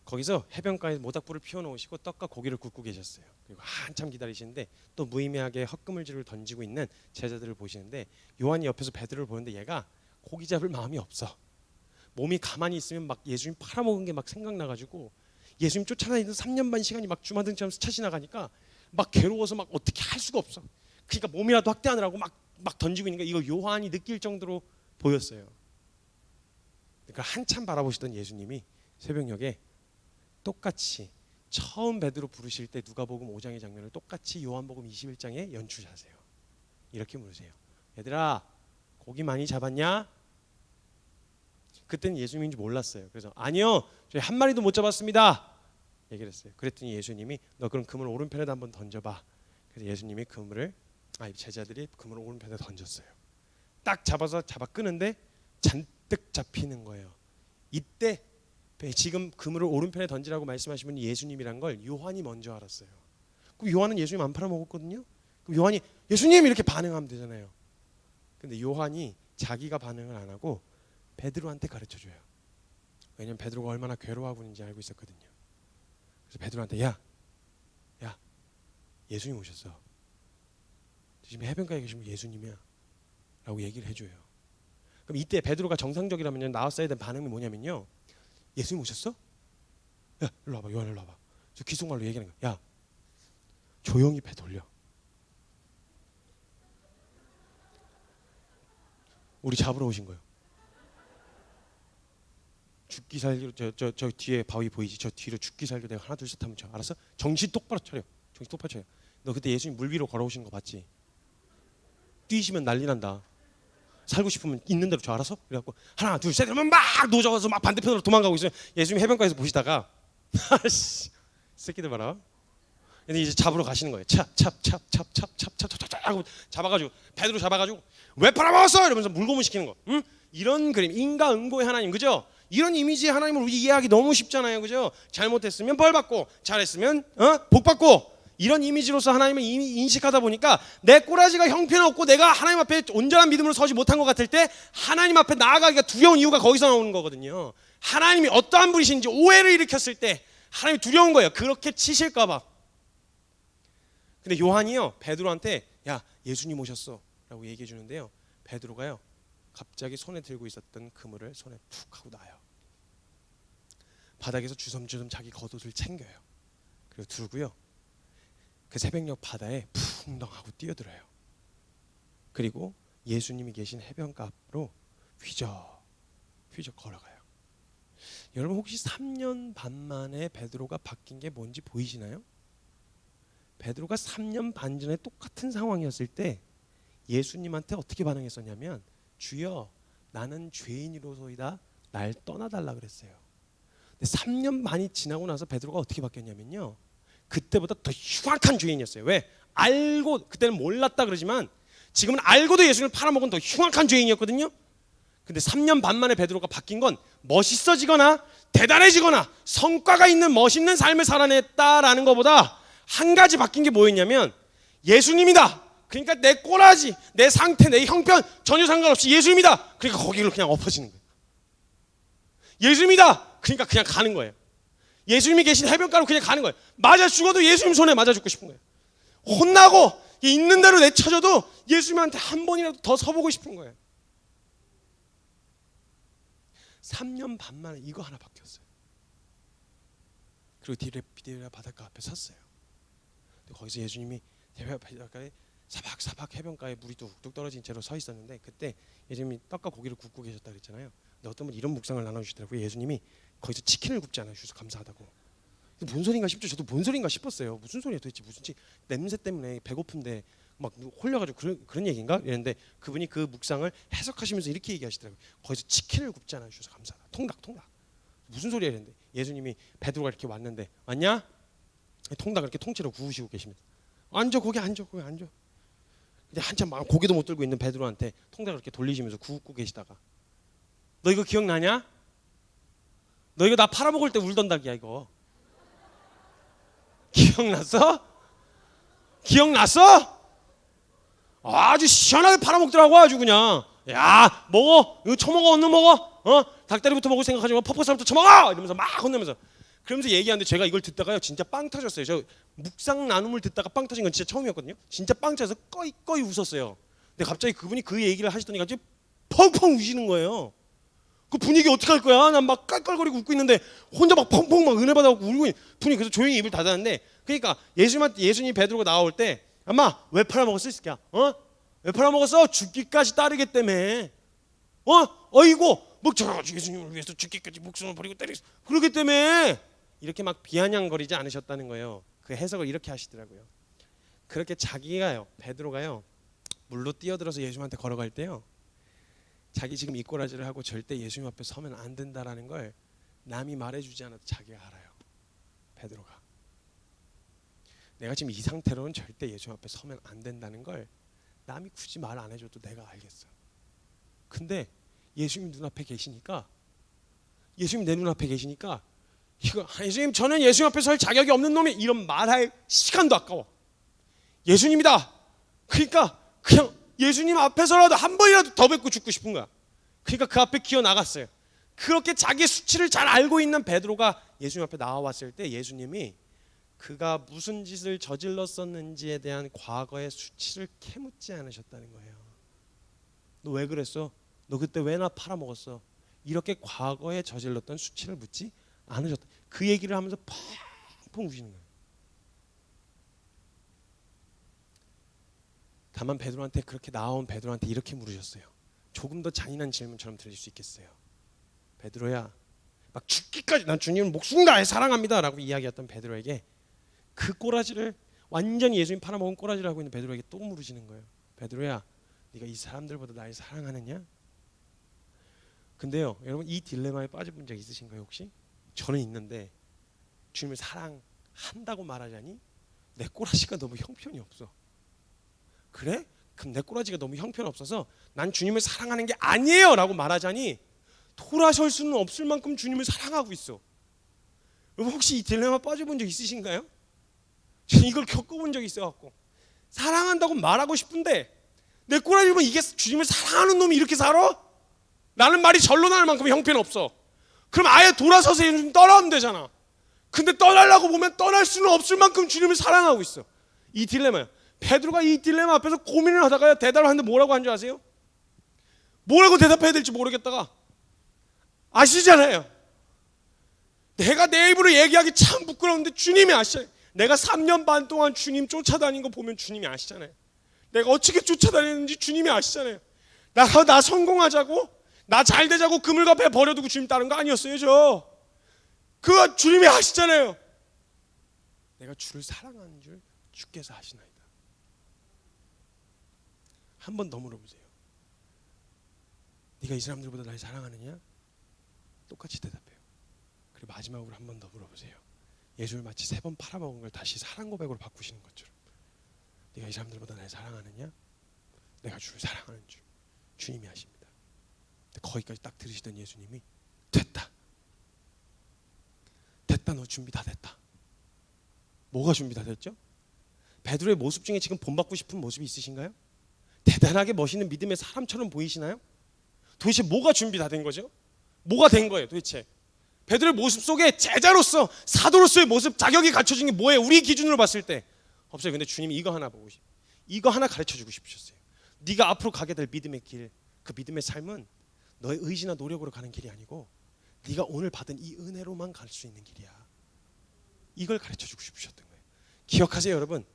거기서 해변가에 모닥불을 피워놓으시고 떡과 고기를 굽고 계셨어요. 그리고 한참 기다리시는데 또 무의미하게 헛그물질을 던지고 있는 제자들을 보시는데 요한이 옆에서 베드로를 보는데 얘가 고기 잡을 마음이 없어. 몸이 가만히 있으면 막 예수님 팔아먹은 게 막 생각나가지고 예수님 쫓아다니는 3년 반 시간이 막 주마등처럼 스쳐 지나가니까 막 괴로워서 막 어떻게 할 수가 없어. 그러니까 몸이라도 확대하느라고 막 던지고 있는 거 이거 요한이 느낄 정도로 보였어요. 그러니까 한참 바라보시던 예수님이 새벽녘에 똑같이 처음 베드로 부르실 때 누가복음 5장의 장면을 똑같이 요한복음 21장에 연출하세요. 이렇게 물으세요. 얘들아 고기 많이 잡았냐? 그때는 예수님인지 몰랐어요. 그래서 아니요 저희 한 마리도 못 잡았습니다 얘기를 했어요. 그랬더니 예수님이 너 그럼 그물 오른편에다 한번 던져봐. 그래서 예수님이 제자들이 그물을 오른편에 던졌어요. 딱 잡아서 잡아 끄는데 잔뜩 잡히는 거예요. 이때 지금 그물을 오른편에 던지라고 말씀하신 분이 예수님이란 걸 요한이 먼저 알았어요. 그럼 요한은 예수님 안 팔아먹었거든요. 그럼 요한이 예수님 이렇게 반응하면 되잖아요. 근데 요한이 자기가 반응을 안 하고 베드로한테 가르쳐줘요. 왜냐면 베드로가 얼마나 괴로워하고 있는지 알고 있었거든요. 그래서 베드로한테 야 예수님 오셨어. 지금 해변가에 계신 분 예수님이야 라고 얘기를 해줘요. 그럼 이때 베드로가 정상적이라면 나왔어야 된 반응이 뭐냐면요, 예수님 오셨어? 야 일로 와봐. 요한 일로 와봐. 저 귀속말로 얘기하는 거야. 야 조용히 배 돌려. 우리 잡으러 오신 거예요. 죽기 살기로 저 뒤에 바위 보이지? 저 뒤로 죽기 살기로 내가 하나 둘 셋 하면 쳐. 알았어? 정신 똑바로 차려. 정신 똑바로 차려. 너 그때 예수님 물 위로 걸어오신 거 봤지? 뛰시면 난리 난다. 살고 싶으면 있는 대로 쳐. 알았어? 그래갖고 하나 둘 셋 하면 막 노져서 막 반대편으로 도망가고 있어요. 예수님 해변가에서 보시다가 아씨 새끼들 봐라. 근데 이제 잡으러 가시는 거예요. 찹 하고 잡아가지고 베드로 잡아가지고 왜 팔아먹었어? 이러면서 물고문 시키는 거. 응? 이런 그림 인과응보의 하나님, 그죠? 이런 이미지의 하나님을 우리 이해하기 너무 쉽잖아요, 그죠? 잘못했으면 벌 받고 잘했으면 복 받고 이런 이미지로서 하나님을 이미 인식하다 보니까 내 꼬라지가 형편없고 내가 하나님 앞에 온전한 믿음으로 서지 못한 것 같을 때 하나님 앞에 나아가기가 두려운 이유가 거기서 나오는 거거든요. 하나님이 어떠한 분이신지 오해를 일으켰을 때 하나님이 두려운 거예요. 그렇게 치실까 봐. 근데 요한이요 베드로한테 야 예수님 오셨어 라고 얘기해 주는데요, 베드로가요 갑자기 손에 들고 있었던 그물을 손에 푹 하고 놔요. 바닥에서 주섬주섬 자기 겉옷을 챙겨요. 그리고 들고요 그 새벽녘 바다에 풍덩하고 뛰어들어요. 그리고 예수님이 계신 해변가 앞으로 휘적 걸어가요. 여러분 혹시 3년 반 만에 베드로가 바뀐 게 뭔지 보이시나요? 베드로가 3년 반 전에 똑같은 상황이었을 때 예수님한테 어떻게 반응했었냐면 주여 나는 죄인이로소이다 날 떠나달라 그랬어요. 근데 3년 반이 지나고 나서 베드로가 어떻게 바뀌었냐면요, 그때보다 더 흉악한 죄인이었어요. 왜? 알고, 그때는 몰랐다 그러지만 지금은 알고도 예수님을 팔아먹은 더 흉악한 죄인이었거든요. 근데 3년 반 만에 베드로가 바뀐 건 멋있어지거나 대단해지거나 성과가 있는 멋있는 삶을 살아냈다라는 것보다 한 가지 바뀐 게 뭐였냐면 예수님이다. 그러니까 내 꼬라지, 내 상태, 내 형편 전혀 상관없이 예수님이다. 그러니까 거기로 그냥 엎어지는 거예요. 예수님이다. 그러니까 그냥 가는 거예요. 예수님이 계신 해변가로 그냥 가는 거예요. 맞아 죽어도 예수님 손에 맞아 죽고 싶은 거예요. 혼나고 있는 대로 내쳐져도 예수님한테 한 번이라도 더 서보고 싶은 거예요. 3년 반 만에 이거 하나 바뀌었어요. 그리고 디베랴 바닷가 앞에 섰어요. 거기서 예수님이 디베랴 바닷가에 사박사박 해변가에 물이 뚝뚝 떨어진 채로 서 있었는데 그때 예수님이 떡과 고기를 굽고 계셨다 그랬잖아요. 근데 어떤 분 이런 묵상을 나눠주시더라고요. 예수님이 거기서 치킨을 굽지 않아 주셔서 감사하다고. 뭔 소린가 싶죠. 저도 뭔 소린가 싶었어요. 무슨 소리야 도대체, 무슨 냄새 때문에 배고픈데 막 홀려가지고 그런 얘기인가 이랬는데 그분이 그 묵상을 해석하시면서 이렇게 얘기하시더라고요. 거기서 치킨을 굽지 않아 주셔서 감사하다. 통닭. 무슨 소리야 이랬는데 예수님이 베드로가 이렇게 왔는데 왔냐? 통닭을 이렇게 통째로 구우시고 계십니다. 앉아 거기 앉아. 근데 한참 막 고개도 못 들고 있는 베드로한테 통닭을 이렇게 돌리시면서 굽고 계시다가 너 이거 기억나냐? 너 이거 나 팔아먹을 때 울던 닭이야 이거. 기억났어? 아주 시원하게 팔아먹더라고. 아주 그냥 야 먹어 이거 처먹어. 얼른 먹어. 닭다리부터 먹을 생각하지 마. 퍼포살부터 처먹어 이러면서 막 혼내면서 그러면서 얘기하는데 제가 이걸 듣다가요 진짜 빵 터졌어요. 저 묵상 나눔을 듣다가 빵 터진 건 진짜 처음이었거든요. 진짜 빵 터져서 꺼이 웃었어요. 근데 갑자기 그분이 그 얘기를 하시더니 갑자기 펑펑 우시는 거예요. 그 분위기 어떻게 할 거야? 난 막 깔깔거리고 웃고 있는데 혼자 막 펑펑 막 은혜 받아갖고 울고 있는 분이. 그래서 조용히 입을 닫았는데 그러니까 예수님 베드로가 나올 때 아마 왜 팔아먹었어 이 새끼야? 왜 팔아먹었어? 죽기까지 따르기 때문에. 어이고 뭐 저 예수님을 위해서 죽기까지 목숨을 버리고 때리겠어 그러기 때문에 이렇게 막 비아냥거리지 않으셨다는 거예요. 그 해석을 이렇게 하시더라고요. 그렇게 자기가요 베드로가요 물로 뛰어들어서 예수님한테 걸어갈 때요 자기 지금 이 꼬라지를 하고 절대 예수님 앞에 서면 안 된다라는 걸 남이 말해주지 않아도 자기가 알아요. 베드로가 내가 지금 이 상태로는 절대 예수님 앞에 서면 안 된다는 걸 남이 굳이 말 안 해줘도 내가 알겠어. 근데 예수님 눈앞에 계시니까 예수님 내 눈앞에 계시니까 이거 예수님 저는 예수님 앞에 설 자격이 없는 놈이 이런 말할 시간도 아까워. 예수님이다. 그러니까 그냥 예수님 앞에서라도 한 번이라도 더 뵙고 죽고 싶은 거야. 그러니까 그 앞에 기어 나갔어요. 그렇게 자기의 수치를 잘 알고 있는 베드로가 예수님 앞에 나와왔을 때 예수님이 그가 무슨 짓을 저질렀었는지에 대한 과거의 수치를 캐묻지 않으셨다는 거예요. 너 왜 그랬어? 너 그때 왜 나 팔아먹었어? 이렇게 과거에 저질렀던 수치를 묻지 않으셨다. 그 얘기를 하면서 펑펑 우시는 거예요. 다만 베드로한테 그렇게 나온 베드로한테 이렇게 물으셨어요. 조금 더 잔인한 질문처럼 들릴 수 있겠어요. 베드로야, 막 죽기까지 난 주님을 목숨 다해 사랑합니다라고 이야기했던 베드로에게 그 꼬라지를 완전히 예수님 팔아먹은 꼬라지를 하고 있는 베드로에게 또 물으시는 거예요. 베드로야, 네가 이 사람들보다 날 사랑하느냐? 근데요, 여러분 이 딜레마에 빠져본 적 있으신가요 혹시? 저는 있는데 주님을 사랑한다고 말하자니 내 꼬라지가 너무 형편이 없어. 그래? 그럼 내 꼬라지가 너무 형편없어서 난 주님을 사랑하는 게 아니에요 라고 말하자니 돌아설 수는 없을 만큼 주님을 사랑하고 있어. 여러분 혹시 이 딜레마 빠져본 적 있으신가요? 저는 이걸 겪어본 적이 있어갖고 사랑한다고 말하고 싶은데 내 꼬라지 보면 이게 주님을 사랑하는 놈이 이렇게 살아? 나는 말이 절로 나올 만큼 형편없어. 그럼 아예 돌아서서 좀 떠나면 되잖아. 근데 떠나려고 보면 떠날 수는 없을 만큼 주님을 사랑하고 있어. 이 딜레마야. 베드로가 이 딜레마 앞에서 고민을 하다가 대답을 하는데 뭐라고 한 줄 아세요? 뭐라고 대답해야 될지 모르겠다가 아시잖아요. 내가 내 입으로 얘기하기 참 부끄러운데 주님이 아시잖아요. 내가 3년 반 동안 주님 쫓아다닌 거 보면 주님이 아시잖아요. 내가 어떻게 쫓아다녔는지 주님이 아시잖아요. 나 성공하자고 나 잘 되자고 그물과 배 버려두고 주님 따른 거 아니었어요. 그거 주님이 아시잖아요. 내가 주를 사랑하는 줄 주께서 하시나이다. 한 번 더 물어보세요. 네가 이 사람들보다 날 사랑하느냐? 똑같이 대답해요. 그리고 마지막으로 한 번 더 물어보세요. 예수를 마치 3번 팔아먹은 걸 다시 사랑 고백으로 바꾸시는 것처럼, 네가 이 사람들보다 날 사랑하느냐? 내가 주를 사랑하는 줄 주님이 아십니다. 거기까지 딱 들으시던 예수님이 됐다. 됐다. 너 준비 다 됐다. 뭐가 준비 다 됐죠? 베드로의 모습 중에 지금 본받고 싶은 모습이 있으신가요? 대단하게 멋있는 믿음의 사람처럼 보이시나요? 도대체 뭐가 준비 다 된 거죠? 뭐가 된 거예요 도대체? 베드로의 모습 속에 제자로서 사도로서의 모습, 자격이 갖춰진 게 뭐예요? 우리 기준으로 봤을 때 없어요. 근데 주님이 이거 하나 보고 이거 하나 가르쳐주고 싶으셨어요. 네가 앞으로 가게 될 믿음의 길, 그 믿음의 삶은 너의 의지나 노력으로 가는 길이 아니고 네가 오늘 받은 이 은혜로만 갈 수 있는 길이야. 이걸 가르쳐주고 싶으셨던 거예요. 기억하세요 여러분.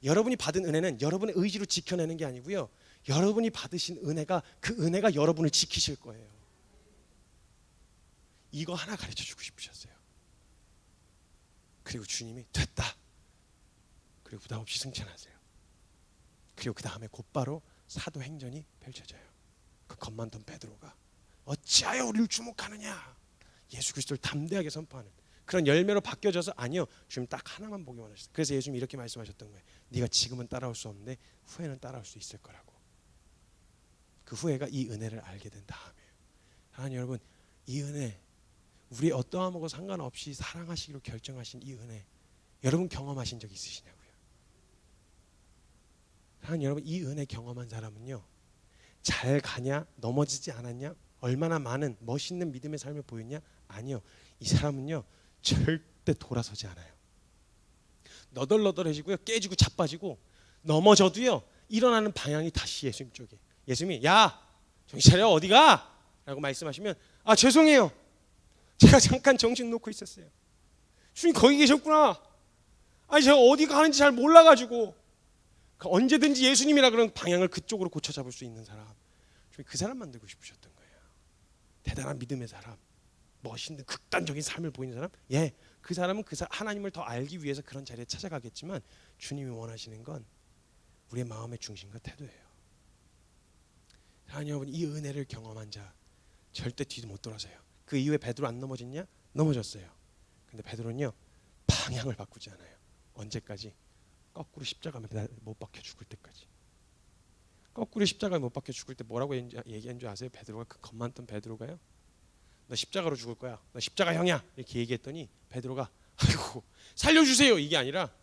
여러분이 받은 은혜는 여러분의 의지로 지켜내는 게 아니고요, 여러분이 받으신 은혜가, 그 은혜가 여러분을 지키실 거예요. 이거 하나 가르쳐주고 싶으셨어요. 그리고 주님이 됐다. 그리고 부담 없이 승천하세요. 그리고 그 다음에 곧바로 사도행전이 펼쳐져요. 그 겁많던 베드로가 어찌하여 우리를 주목하느냐, 예수 그리스도를 담대하게 선포하는 그런 열매로 바뀌어져서, 아니요, 주님 딱 하나만 보기 원하셨어요. 그래서 예수님이 이렇게 말씀하셨던 거예요. 네가 지금은 따라올 수 없는데 후에는 따라올 수 있을 거라고. 그 후에가 이 은혜를 알게 된 다음이에요. 하나님 여러분, 이 은혜, 우리 어떠함하고 상관없이 사랑하시기로 결정하신 이 은혜, 여러분 경험하신 적 있으시냐고요? 하나님 여러분, 이 은혜 경험한 사람은요, 잘 가냐, 넘어지지 않았냐, 얼마나 많은 멋있는 믿음의 삶을 보였냐? 아니요, 이 사람은요 절대 돌아서지 않아요. 너덜너덜해지고요, 깨지고 자빠지고 넘어져도요 일어나는 방향이 다시 예수님 쪽에. 예수님이 야 정신 차려 어디가? 라고 말씀하시면 아 죄송해요, 제가 잠깐 정신 놓고 있었어요. 주님 거기 계셨구나. 아니 제가 어디 가는지 잘 몰라가지고. 언제든지 예수님이라 그런 방향을 그쪽으로 고쳐 잡을 수 있는 사람, 주님 그 사람 만들고 싶으셨던 거예요. 대단한 믿음의 사람, 멋있는 극단적인 삶을 보이는 사람, 예, 그 사람은 하나님을 더 알기 위해서 그런 자리에 찾아가겠지만 주님이 원하시는 건 우리의 마음의 중심과 태도예요. 하나님 여러분, 이 은혜를 경험한 자 절대 뒤도 못 돌아서요. 그 이후에 베드로 안 넘어졌냐? 넘어졌어요. 근데 베드로는요 방향을 바꾸지 않아요. 언제까지? 거꾸로 십자가에 못 박혀 죽을 때까지. 거꾸로 십자가에 못 박혀 죽을 때 뭐라고 얘기한 줄 아세요? 베드로가, 그 겁많던 베드로가요, 너 십자가로 죽을 거야, 너 십자가형이야, 이렇게 얘기했더니 베드로가 아이고 살려주세요 이게 아니라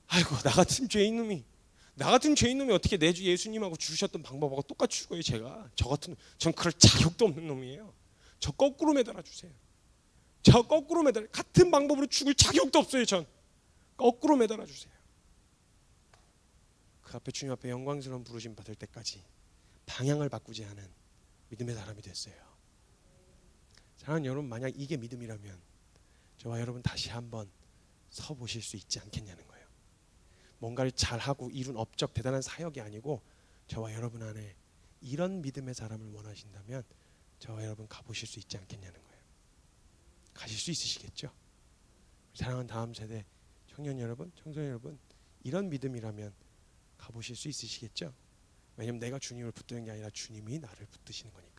아이고 나 같은 죄인 놈이 어떻게 내 주 예수님하고 죽으셨던 방법하고 똑같이 죽어요. 제가 저 같은, 전 그럴 자격도 없는 놈이에요. 저 거꾸로 매달아 주세요. 저 거꾸로 매달아, 같은 방법으로 죽을 자격도 없어요. 전 거꾸로 매달아 주세요. 그 앞에 주님 앞에 영광스러운 부르심 받을 때까지 방향을 바꾸지 않은 믿음의 사람이 됐어요. 사랑하는 여러분, 만약 이게 믿음이라면 저와 여러분 다시 한번 서 보실 수 있지 않겠냐는 거예요. 뭔가를 잘하고 이룬 업적, 대단한 사역이 아니고 저와 여러분 안에 이런 믿음의 사람을 원하신다면 저와 여러분 가보실 수 있지 않겠냐는 거예요. 가실 수 있으시겠죠? 사랑하는 다음 세대 청년 여러분, 청소년 여러분, 이런 믿음이라면 가보실 수 있으시겠죠? 왜냐하면 내가 주님을 붙드는 게 아니라 주님이 나를 붙드시는 거니까.